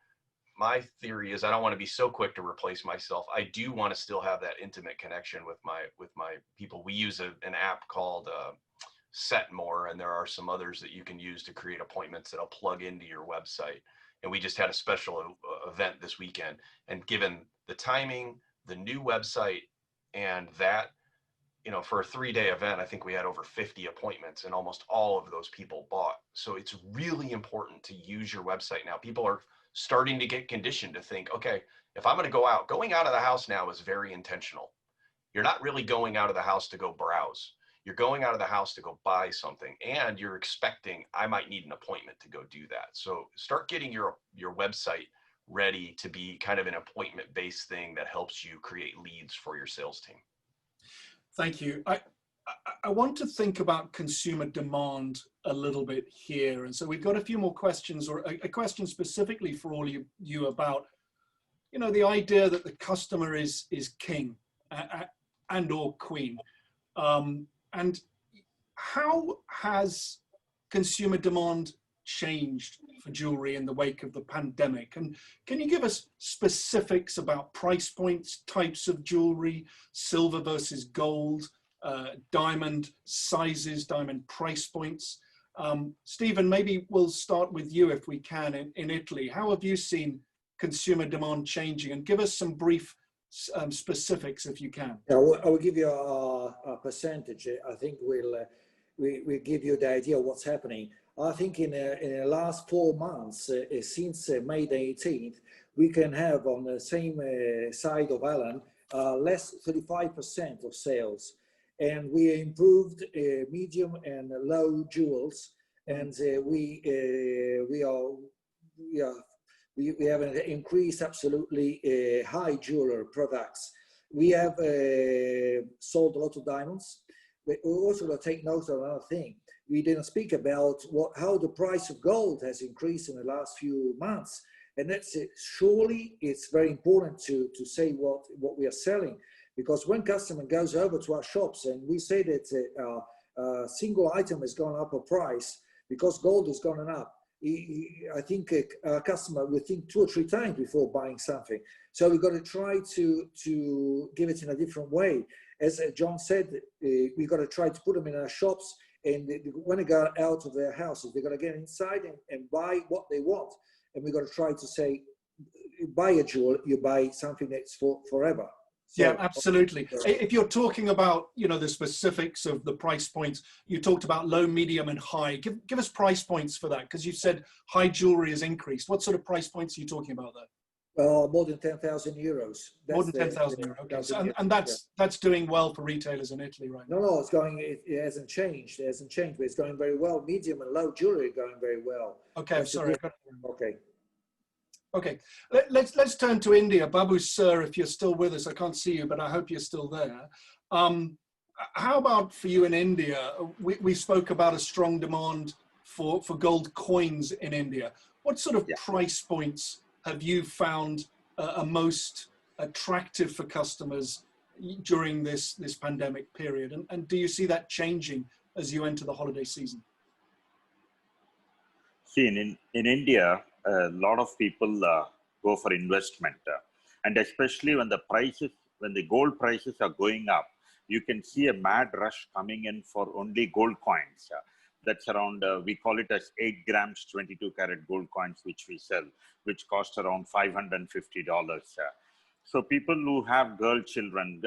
my theory is I don't want to be so quick to replace myself. I do want to still have that intimate connection with my people. We use an app called Setmore, and there are some others that you can use to create appointments that'll plug into your website. And we just had a special event this weekend, and given the timing, the new website, and that, you know, for a 3-day event, I think we had over 50 appointments, and almost all of those people bought. So it's really important to use your website now. People are starting to get conditioned to think, okay, if I'm going to go out, going out of the house now is very intentional. You're not really going out of the house to go browse. You're going out of the house to go buy something, and you're expecting I might need an appointment to go do that. So start getting your website ready to be kind of an appointment-based thing that helps you create leads for your sales team. Thank you. I want to think about consumer demand a little bit here. And so we've got a few more questions, or a question specifically for all you about, you know, the idea that the customer is king and or queen. And how has consumer demand changed for jewelry in the wake of the pandemic? And can you give us specifics about price points, types of jewelry, silver versus gold, diamond sizes, diamond price points? Stephen, maybe we'll start with you if we can in Italy. How have you seen consumer demand changing? And give us some brief specifics if you can. I will give you a percentage. I think we'll give you the idea of what's happening. I think in the last 4 months, since May the 18th, we can have on the same side of Alan, less 35% of sales. And we improved medium and low jewels. And we have an increased absolutely high jeweler products. We have sold a lot of diamonds. We also got to take note of another thing. We didn't speak about how the price of gold has increased in the last few months. And that's it. Surely it's very important to say what we are selling, because when customer goes over to our shops and we say that a single item has gone up a price because gold has gone up, I think a customer will think 2 or 3 times before buying something. So we've got to try to give it in a different way. As John said, we've got to try to put them in our shops, and when they go out of their houses, they're going to get inside and buy what they want. And we've got to try to say, buy a jewel, you buy something that's forever. So, yeah, absolutely. If you're talking about, you know, the specifics of the price points, you talked about low, medium, and high. Give us price points for that, because you said high jewelry has increased. What sort of price points are you talking about there? More than 10,000 euros. More than 10,000 euros. Okay. So, and that's doing well for retailers in Italy right now. No, it's going. It hasn't changed. It hasn't changed, but it's going very well. Medium and low jewelry are going very well. Okay, I'm sorry. Okay. Okay, let's turn to India. Babu sir, if you're still with us, I can't see you, but I hope you're still there. How about for you in India? We spoke about a strong demand for gold coins in India. What sort of price points have you found are most attractive for customers during this pandemic period? And do you see that changing as you enter the holiday season? See, in India, a lot of people go for investment, and especially when the gold prices are going up, you can see a mad rush coming in for only gold coins. That's around, we call it as 8 grams, 22 karat gold coins, which we sell, which cost around $550. So people who have girl children,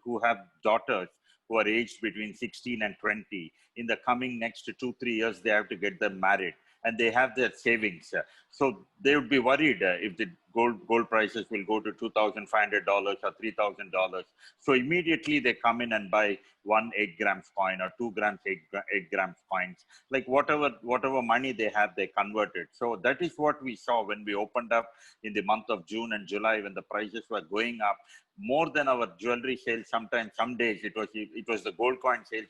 who have daughters who are aged between 16 and 20, in the coming next 2-3 years, they have to get them married, and they have their savings. So they would be worried if the gold prices will go to $2,500 or $3,000. So immediately they come in and buy 1 8 grams coin or 2 grams 8 grams coins. Like whatever money they have, they convert it. So that is what we saw when we opened up in the month of June and July, when the prices were going up more than our jewelry sales. Sometimes, some days it was the gold coin sales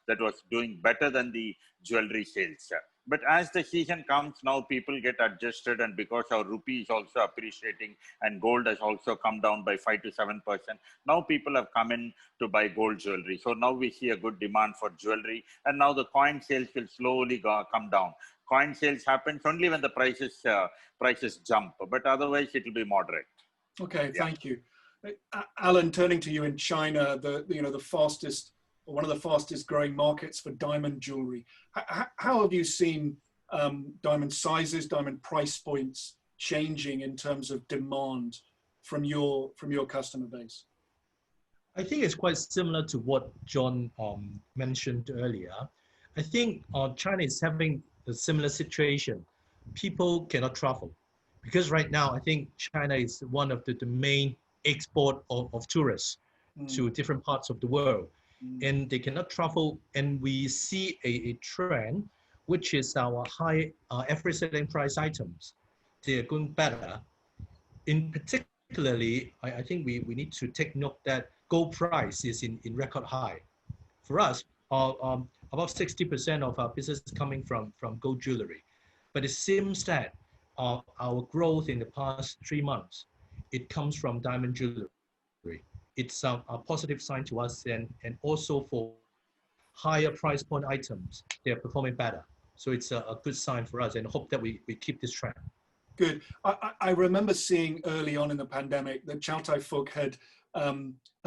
that was doing better than the jewelry sales. But as the season comes, now people get adjusted, and because our rupee is also appreciating and gold has also come down by 5 to 7%, now people have come in to buy gold jewelry. So now we see a good demand for jewelry, and now the coin sales will slowly come down. Coin sales happens only when the prices jump, but otherwise it will be moderate. Okay, thank you. Alan, turning to you in China, one of the fastest growing markets for diamond jewelry. How have you seen diamond sizes, diamond price points changing in terms of demand from your customer base? I think it's quite similar to what John mentioned earlier. I think China is having a similar situation. People cannot travel. because right now I think China is one of the main export of tourists to different parts of the world, and they cannot travel, and we see a trend, which is our high average selling price items. They are going better. In particularly, I think we need to take note that gold price is in record high. For us, about 60% of our business is coming from gold jewelry. But it seems that our growth in the past 3 months, it comes from diamond jewelry. It's a positive sign to us, and also for higher price point items, they're performing better. So it's a good sign for us, and hope that we keep this trend. Good. I remember seeing early on in the pandemic that Chow Tai Fook had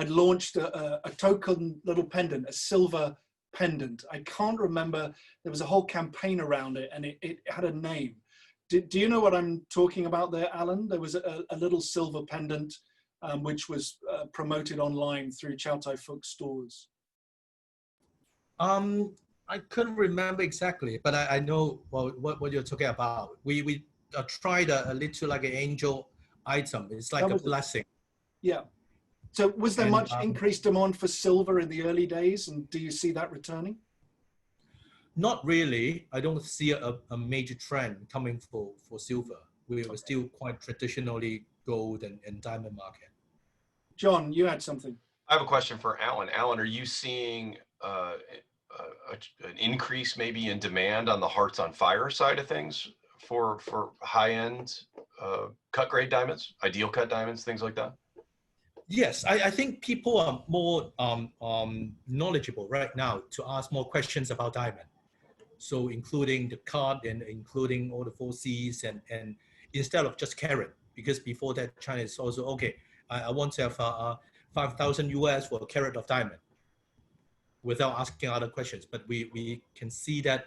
launched a token little pendant, a silver pendant. I can't remember, there was a whole campaign around it, and it had a name. Do you know what I'm talking about there, Alan? There was a little silver pendant which was promoted online through Chow Tai Fook stores. I couldn't remember exactly, but I know what you're talking about. We tried a little like an angel item. It's like a blessing. Yeah. So was there much increased demand for silver in the early days, and do you see that returning? Not really. I don't see a major trend coming for silver. We were still quite traditionally gold and diamond market. John, you had something. I have a question for Alan. Alan, are you seeing an increase maybe in demand on the Hearts on Fire side of things for high-end cut grade diamonds, ideal cut diamonds, things like that? Yes, I think people are more knowledgeable right now to ask more questions about diamond. So including the cut and including all the 4Cs and instead of just carat, because before that China is also, okay, I want to have 5,000 US for a carat of diamond without asking other questions. But we can see that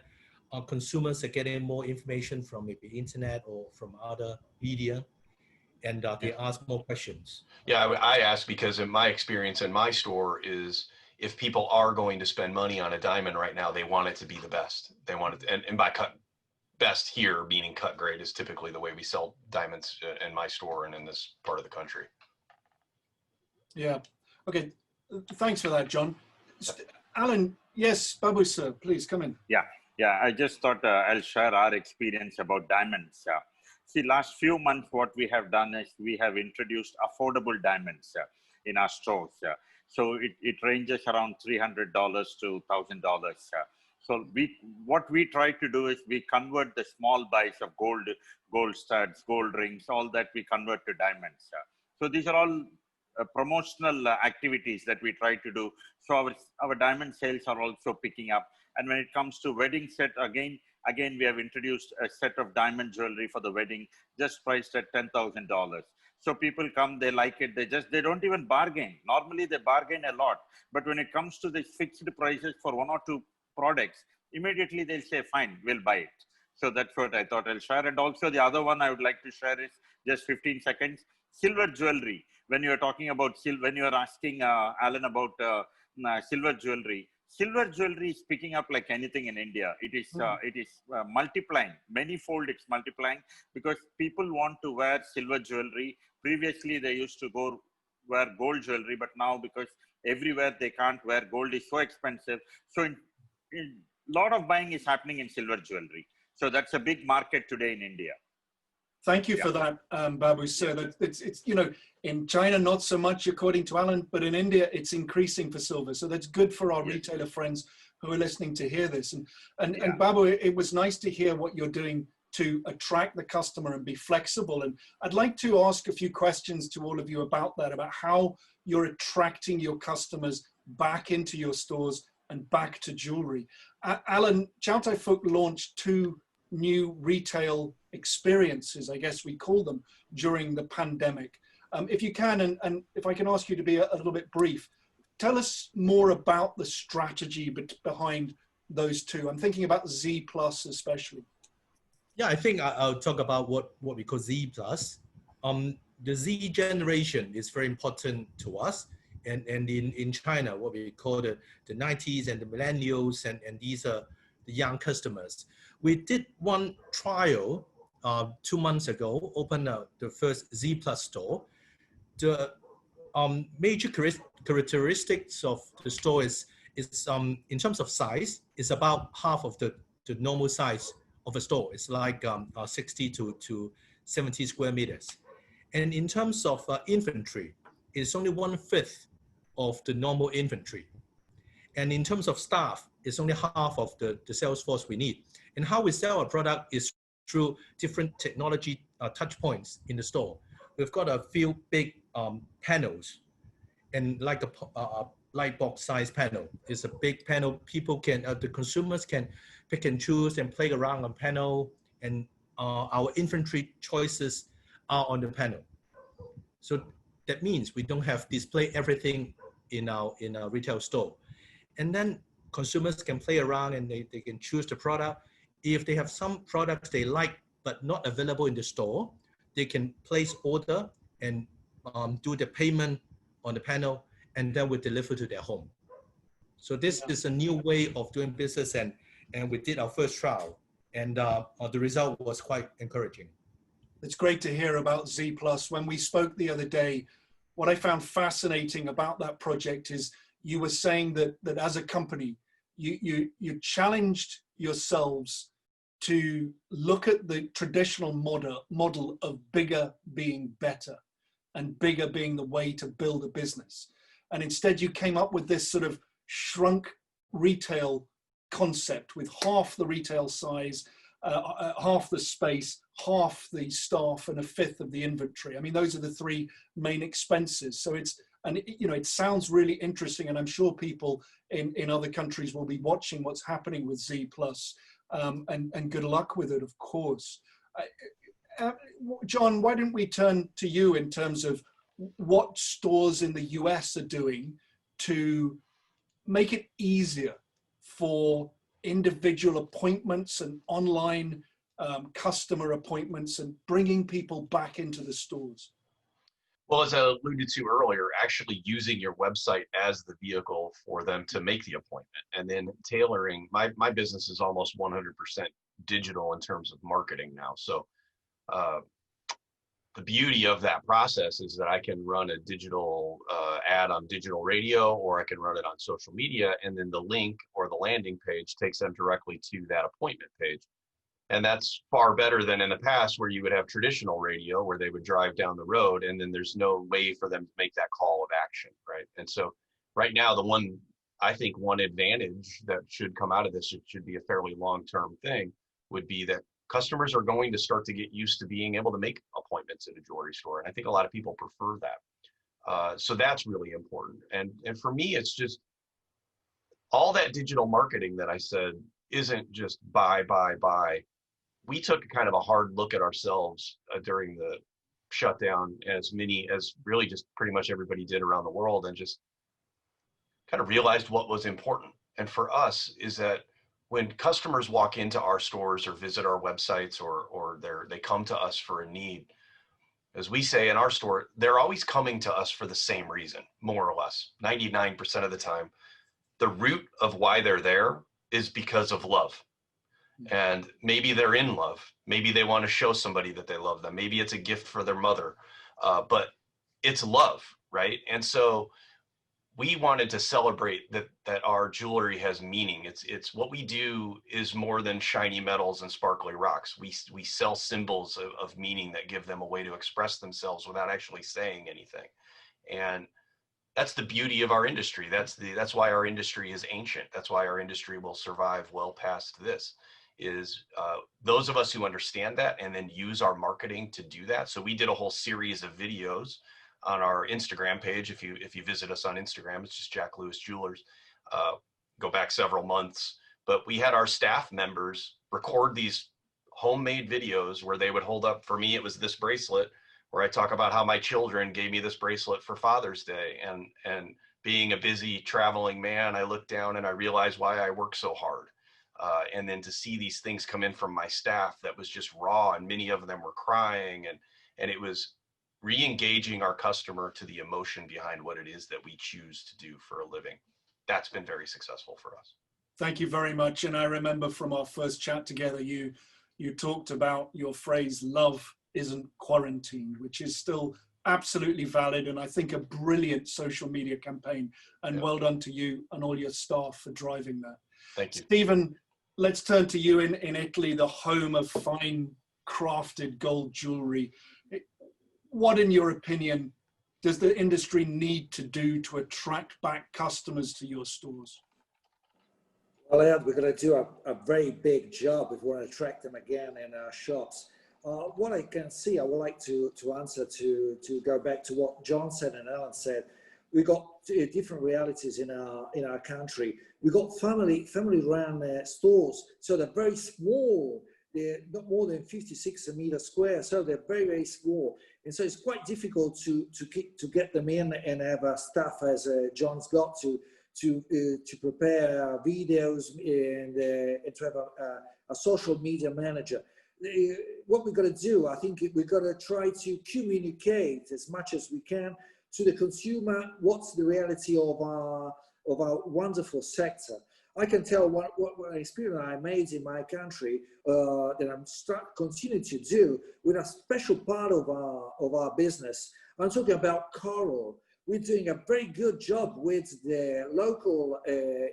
our consumers are getting more information from maybe internet or from other media, and they ask more questions. Yeah, I ask because in my experience in my store is if people are going to spend money on a diamond right now, they want it to be the best. They want it, and by cut best here, meaning cut grade, is typically the way we sell diamonds in my store and in this part of the country. Yeah. Okay. Thanks for that, John. Alan, yes, Babu sir, please come in. Yeah. I just thought I'll share our experience about diamonds. See, last few months, what we have done is we have introduced affordable diamonds in our stores. So it ranges around $300 to $1,000. So what we try to do is we convert the small buys of gold studs, gold rings, all that we convert to diamonds. So these are all promotional activities that we try to do. So our diamond sales are also picking up. And when it comes to wedding set, again, we have introduced a set of diamond jewelry for the wedding, just priced at $10,000. So people come, they like it, they don't even bargain. Normally they bargain a lot, but when it comes to the fixed prices for one or two products, immediately they'll say, fine, we'll buy it. So that's what I thought I'll share. And also the other one I would like to share is just 15 seconds, silver jewelry. When you're talking about when you're asking Alan about silver jewelry is picking up like anything in India. It is multiplying, manyfold it's multiplying, because people want to wear silver jewelry. Previously, they used to go wear gold jewelry, but now because everywhere they can't wear gold is so expensive. So a lot of buying is happening in silver jewelry. So that's a big market today in India. Thank you for that, Babu sir. That it's in China not so much according to Alan, but in India it's increasing for silver. So that's good for our retailer friends who are listening to hear this. And Babu, it was nice to hear what you're doing to attract the customer and be flexible. And I'd like to ask a few questions to all of you about that, about how you're attracting your customers back into your stores and back to jewelry. Alan, Chow Tai Fook launched 2 new retail experiences, I guess we call them, during the pandemic. If you can, and if I can ask you to be a little bit brief, tell us more about the strategy behind those 2. I'm thinking about Z Plus especially. Yeah, I think I'll talk about what we call Z Plus. The Z generation is very important to us. And in China, what we call the 90s and the millennials, and these are the young customers. We did one trial 2 months ago, opened the first Z Plus store. The major characteristics of the store is in terms of size, is about half of the normal size of a store. It's like 60 to 70 square meters. And in terms of inventory, it's only 1/5 of the normal inventory. And in terms of staff, it's only half of the sales force we need. And how we sell our product is through different technology touch points in the store. We've got a few big panels, and like a light box size panel. It's a big panel. People can, the consumers can pick and choose and play around on panel, and our inventory choices are on the panel. So that means we don't have display everything in our retail store. And then consumers can play around and they can choose the product. If they have some products they like but not available in the store, they can place order and do the payment on the panel, and then we deliver to their home. So this is a new way of doing business, and we did our first trial, and the result was quite encouraging. It's great to hear about Z Plus. When we spoke the other day, what I found fascinating about that project is you were saying that as a company, you challenged yourselves to look at the traditional model of bigger being better and bigger being the way to build a business. And instead you came up with this sort of shrunk retail concept with half the retail size, half the space, half the staff, and 1/5 of the inventory. I mean, those are the three main expenses. So it sounds really interesting, and I'm sure people in other countries will be watching what's happening with Z Plus, and good luck with it, of course. John, why don't we turn to you in terms of what stores in the US are doing to make it easier for individual appointments and online customer appointments and bringing people back into the stores? Well, as I alluded to earlier, actually using your website as the vehicle for them to make the appointment, and then tailoring. My business is almost 100% digital in terms of marketing now. So the beauty of that process is that I can run a digital ad on digital radio, or I can run it on social media, and then the link or the landing page takes them directly to that appointment page. And that's far better than in the past, where you would have traditional radio where they would drive down the road and then there's no way for them to make that call of action, right? And so right now, I think one advantage that should come out of this, it should be a fairly long-term thing, would be that customers are going to start to get used to being able to make appointments at a jewelry store. And I think a lot of people prefer that. So that's really important. And for me, it's just all that digital marketing that I said isn't just buy. We took kind of a hard look at ourselves during the shutdown, as really just pretty much everybody did around the world, and just kind of realized what was important. And for us is that when customers walk into our stores or visit our websites, or they come to us for a need, as we say in our store, they're always coming to us for the same reason, more or less. 99% of the time, the root of why they're there is because of love. And maybe they're in love. Maybe they want to show somebody that they love them. Maybe it's a gift for their mother, but it's love, right? And so we wanted to celebrate that our jewelry has meaning. It's what we do is more than shiny metals and sparkly rocks. We sell symbols of meaning that give them a way to express themselves without actually saying anything. And that's the beauty of our industry. That's why our industry is ancient. That's why our industry will survive well past this. Is those of us who understand that and then use our marketing to do that. So we did a whole series of videos on our Instagram page. If you visit us on Instagram, it's just Jack Lewis Jewelers. Go back several months, but we had our staff members record these homemade videos where they would hold up. For me, it was this bracelet where I talk about how my children gave me this bracelet for Father's Day, and being a busy traveling man, I looked down and I realized why I work so hard. And then to see these things come in from my staff that was just raw, and many of them were crying, and it was re-engaging our customer to the emotion behind what it is that we choose to do for a living. That's been very successful for us. Thank you very much. And I remember from our first chat together, you you talked about your phrase, love isn't quarantined, which is still absolutely valid, and I think a brilliant social media campaign, and well done to you and all your staff for driving that. Thank you. Stephen, let's turn to you in Italy, the home of fine crafted gold jewelry. What, in your opinion, does the industry need to do to attract back customers to your stores? Well, Ed, we're going to do a very big job if we want to attract them again in our shops. What I can see, I would like to answer to go back to what John said and Alan said. We got different realities in our country. We got family-run stores, so they're very small. They're not more than 56 meters square, so they're very, very small. And so it's quite difficult to get them in and have staff, as John's got, to prepare videos and to have a social media manager. What we've got to do, I think we've got to try to communicate as much as we can to the consumer what's the reality of our wonderful sector. I can tell what experience I made in my country that I'm continuing to do with a special part of our business. I'm talking about coral. We're doing a very good job with the local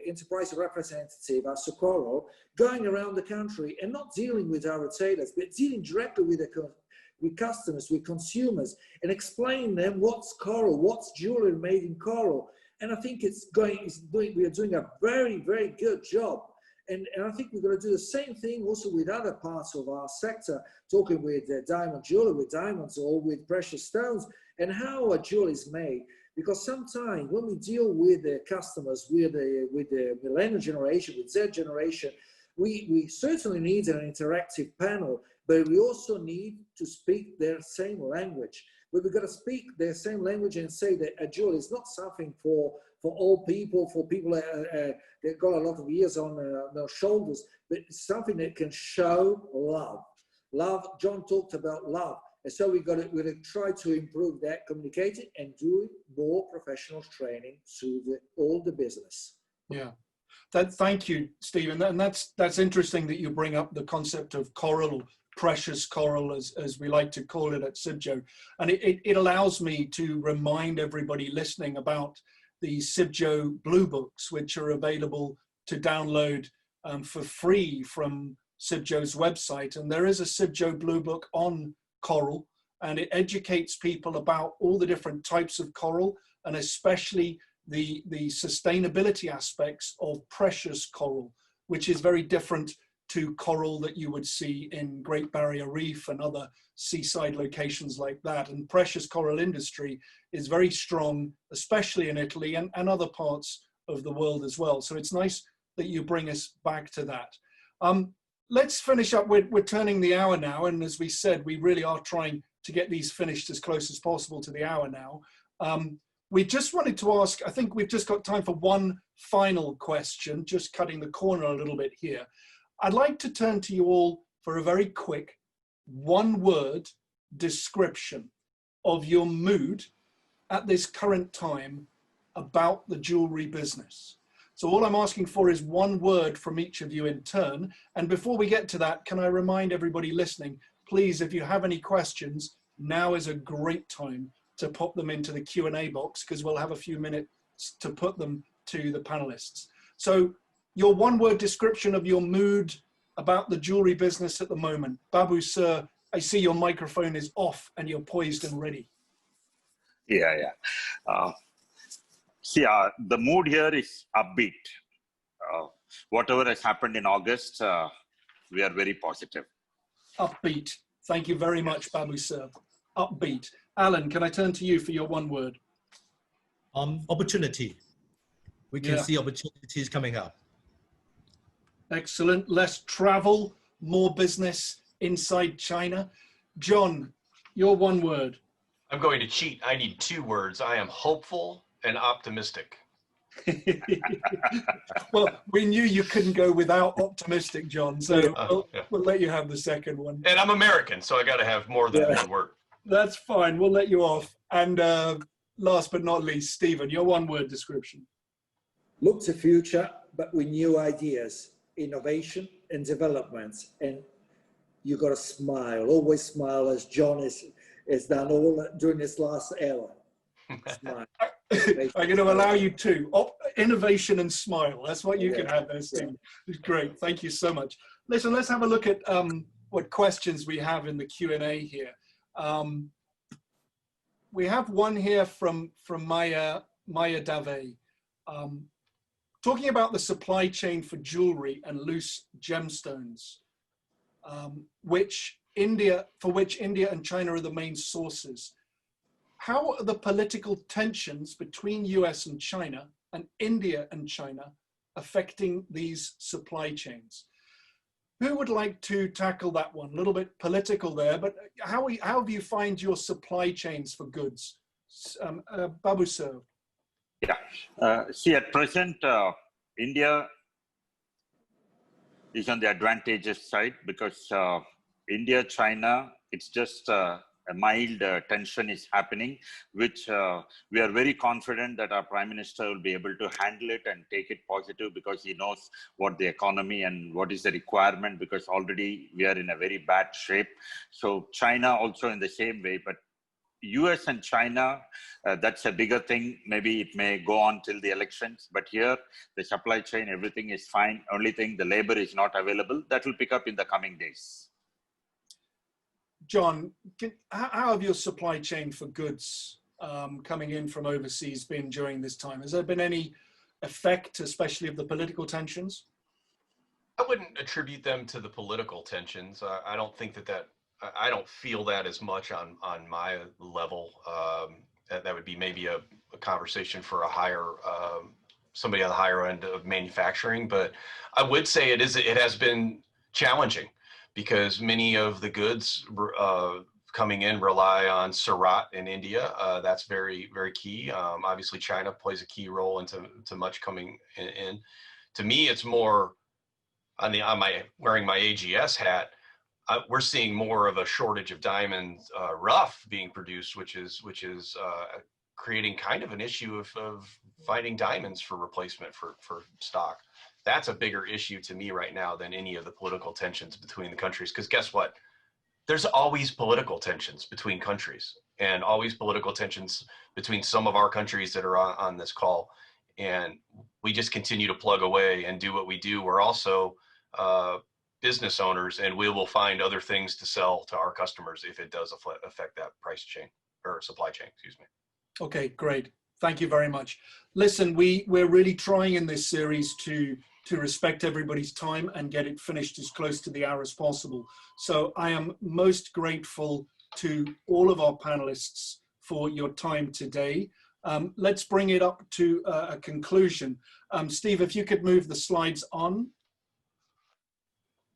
enterprise representative at Socorro, going around the country and not dealing with our retailers, but dealing directly with customers, with consumers, and explaining them what's coral, what's jewelry made in coral. And I think we are doing a very, very good job. And I think we're going to do the same thing also with other parts of our sector, talking with diamond jewelry, with diamonds, or with precious stones, and how a jewelry is made. Because sometimes when we deal with the customers, with the millennial generation, with Z generation, we certainly need an interactive panel, but we also need to speak their same language. But we've got to speak their same language and say that a jewel is not something for old people, for people that got a lot of years on their shoulders, but it's something that can show love. Love, John talked about love. And so we're going to try to improve that, communicate it, and do more professional training to all the business. Yeah, thank you, Stephen. And that's interesting that you bring up the concept of coral, precious coral, as we like to call it at CIBJO. And it allows me to remind everybody listening about the CIBJO Blue Books, which are available to download for free from CIBJO's website. And there is a CIBJO Blue Book on coral, and it educates people about all the different types of coral, and especially the sustainability aspects of precious coral, which is very different to coral that you would see in Great Barrier Reef and other seaside locations like that. And precious coral industry is very strong, especially in Italy and other parts of the world as well. So it's nice that you bring us back to that. Let's finish up. We're turning the hour now, and as we said, we really are trying to get these finished as close as possible to the hour now. We just wanted to ask, I think we've just got time for one final question, just cutting the corner a little bit here. I'd like to turn to you all for a very quick one-word description of your mood at this current time about the jewelry business. So all I'm asking for is one word from each of you in turn. And before we get to that, can I remind everybody listening, please, if you have any questions, now is a great time to pop them into the Q&A box, because we'll have a few minutes to put them to the panelists. So your one-word description of your mood about the jewelry business at the moment. Babu, sir, I see your microphone is off and you're poised and ready. Yeah. The mood here is upbeat. Whatever has happened in August, we are very positive. Upbeat. Thank you very much, Babu, sir. Upbeat. Alan, can I turn to you for your one word? Opportunity. We can see opportunities coming up. Excellent. Less travel, more business inside China. John, your one word. I'm going to cheat. I need 2 words. I am hopeful and optimistic. Well, we knew you couldn't go without optimistic, John, so we'll let you have the second one. And I'm American, so I got to have more than one word. That's fine. We'll let you off. And last but not least, Stephen, your one word description. Look to future, but with new ideas, innovation and developments, and you got to smile. Always smile, as John has done all during this last hour. Smile. I'm going to allow you to. Innovation and smile. That's what you can have there, Steve. It's great. Thank you so much. Listen, let's have a look at what questions we have in the Q&A here. We have one here from Maya Dave. Talking about the supply chain for jewelry and loose gemstones, for which India and China are the main sources. How are the political tensions between US and China and India and China affecting these supply chains? Who would like to tackle that one? A little bit political there, but how do you find your supply chains for goods? Babu sir. Yeah, see, at present, India is on the advantageous side because India, China, it's just a mild tension is happening, which we are very confident that our Prime Minister will be able to handle it and take it positive because he knows what the economy and what is the requirement, because already we are in a very bad shape. So China also in the same way, but US and China, that's a bigger thing. Maybe it may go on till the elections, but here the supply chain, everything is fine. Only thing, the labor is not available. That will pick up in the coming days. John, how have your supply chain for goods coming in from overseas been during this time? Has there been any effect, especially of the political tensions? I wouldn't attribute them to the political tensions. I don't think I don't feel that as much on my level. That would be maybe a conversation for a higher, somebody on the higher end of manufacturing. But I would say it has been challenging because many of the goods coming in rely on Surat in India. That's very, very key. Obviously, China plays a key role into much coming in. To me, it's more on my wearing my AGS hat. We're seeing more of a shortage of diamonds rough being produced, which is creating kind of an issue of finding diamonds for replacement for stock. That's a bigger issue to me right now than any of the political tensions between the countries. Because guess what? There's always political tensions between countries and always political tensions between some of our countries that are on this call. And we just continue to plug away and do what we do. We're also business owners, and we will find other things to sell to our customers if it does affect that price chain or supply chain, excuse me. Okay, great. Thank you very much. Listen, we're really trying in this series to respect everybody's time and get it finished as close to the hour as possible. So I am most grateful to all of our panelists for your time today. Let's bring it up to a conclusion. Steve, if you could move the slides on.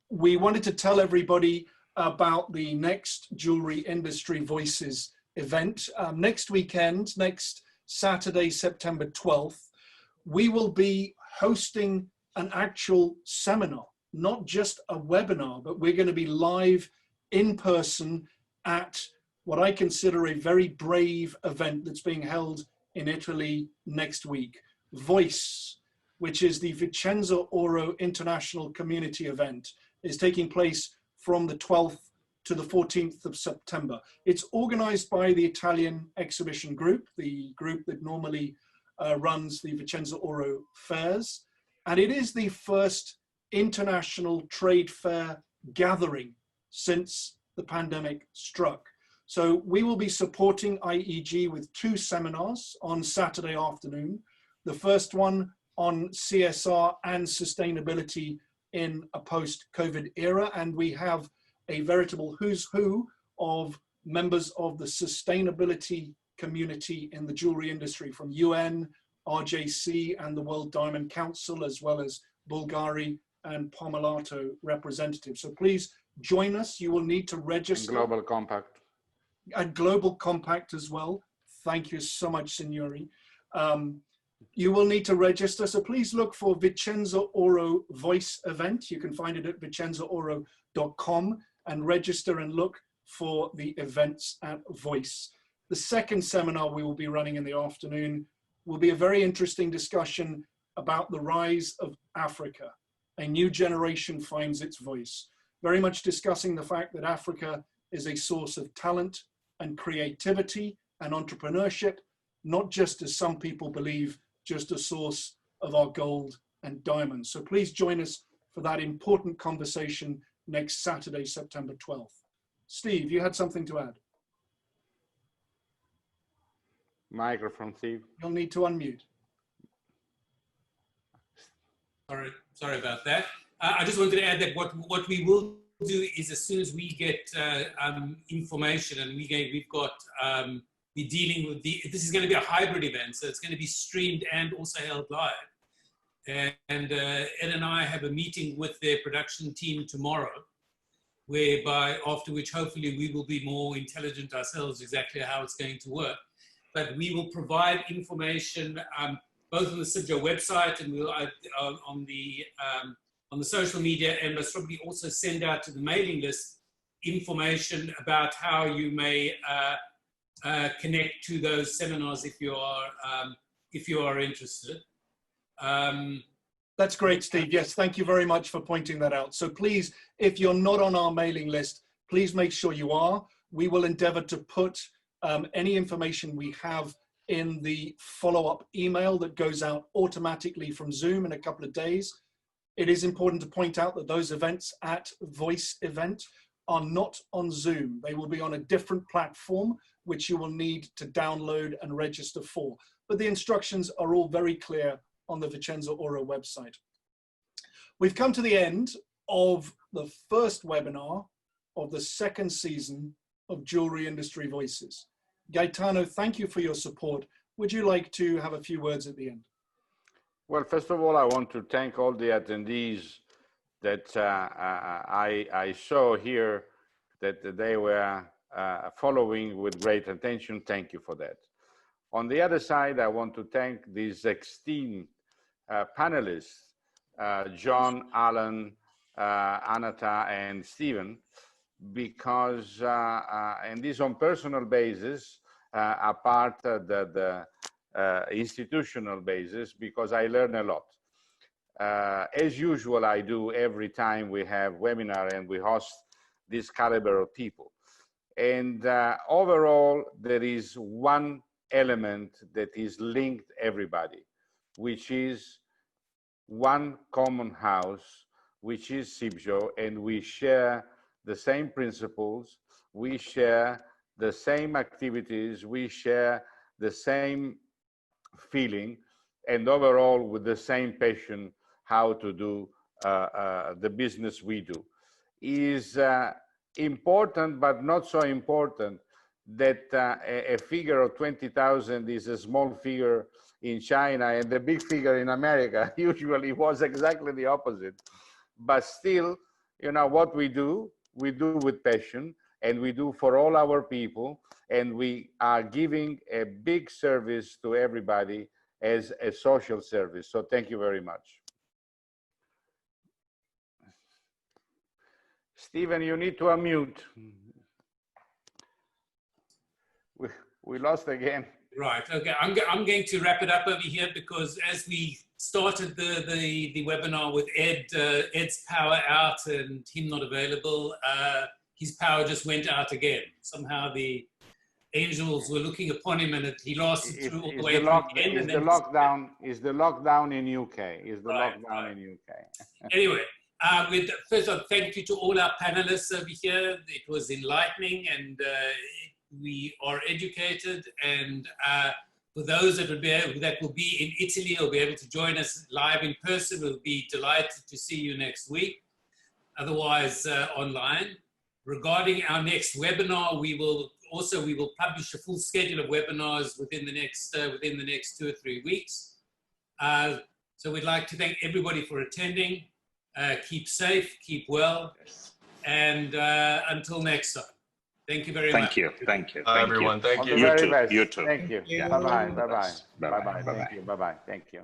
We wanted to tell everybody about the next Jewellery Industry Voices event. Next weekend, next Saturday, September 12th, we will be hosting an actual seminar, not just a webinar, but we're going to be live in person at what I consider a very brave event that's being held in Italy next week. Voice, which is the Vicenza Oro International Community Event, is taking place from the 12th to the 14th of September. It's organized by the Italian Exhibition Group, the group that normally runs the Vicenza Oro fairs. And it is the first international trade fair gathering since the pandemic struck. So we will be supporting IEG with 2 seminars on Saturday afternoon. The first one on CSR and sustainability in a post-COVID era. And we have a veritable who's who of members of the sustainability community in the jewelry industry, from UN, RJC, and the World Diamond Council, as well as Bulgari and Pomellato representatives. So please join us. You will need to register. And Global Compact. And Global Compact as well. Thank you so much, Signori. You will need to register. So please look for Vicenza Oro Voice event. You can find it at vicenzaoro.com and register and look for the events at Voice. The second seminar we will be running in the afternoon will be a very interesting discussion about the rise of Africa. A new generation finds its voice. very much discussing the fact that Africa is a source of talent and creativity and entrepreneurship, not just, as some people believe, just a source of our gold and diamonds. So please join us for that important conversation next Saturday, September 12th. Steve, you had something to add? Microphone, Steve. You'll need to unmute. Sorry about that. I just wanted to add that what we will do is, as soon as we get information, and we're dealing with this is going to be a hybrid event, so it's going to be streamed and also held live. And Ed and I have a meeting with their production team tomorrow, whereby after which hopefully we will be more intelligent ourselves exactly how it's going to work. But we will provide information both on the CIBJO website and we'll on the social media, and most probably also send out to the mailing list information about how you may connect to those seminars if you are interested. That's great, Steve. Yes, thank you very much for pointing that out. So please, if you're not on our mailing list, please make sure you are. We will endeavor to put any information we have in the follow-up email that goes out automatically from Zoom in a couple of days. It is important to point out that those events at Voice Event are not on Zoom. They will be on a different platform, which you will need to download and register for. But the instructions are all very clear on the Vicenza Oro website. We've come to the end of the first webinar of the second season of Jewelry Industry Voices. Gaetano, thank you for your support. Would you like to have a few words at the end? Well, first of all, I want to thank all the attendees that I saw here, that they were following with great attention. Thank you for that. On the other side, I want to thank these esteemed panelists, John, Alan, Anata, and Stephen, because, and this on personal basis, apart the institutional basis, because I learn a lot. As usual, I do every time we have webinar and we host this caliber of people. And overall, there is one element that is linked everybody, which is one common house, which is CIBJO, and we share the same principles, we share the same activities, we share the same feeling, and overall with the same passion how to do the business we do. Is important, but not so important, that a figure of 20,000 is a small figure in China, and the big figure in America usually was exactly the opposite. But still, you know, what we do with passion, and we do for all our people, and we are giving a big service to everybody as a social service. So thank you very much. Stephen, you need to unmute. We lost again. Right. Okay. I'm going to wrap it up over here, because as we started the webinar with Ed, Ed's power out and him not available, his power just went out again. Somehow the angels were looking upon him, and he lasted through all the way to the end. Is the lockdown in UK? Is the lockdown in UK? Anyway, first of all, thank you to all our panelists over here. It was enlightening, and we are educated. And for those that will be in Italy or be able to join us live in person, we'll be delighted to see you next week. Otherwise, online. Regarding our next webinar, we will publish a full schedule of webinars within the next 2 or 3 weeks. So we'd like to thank everybody for attending. Keep safe, keep well, and until next time. Thank you very much. Thank you. Thank you. Everyone. Thank you. You too. You too. Thank you. Yeah. Bye-bye. Bye-bye. Bye-bye. Bye-bye. Thank you. Bye-bye. Thank you.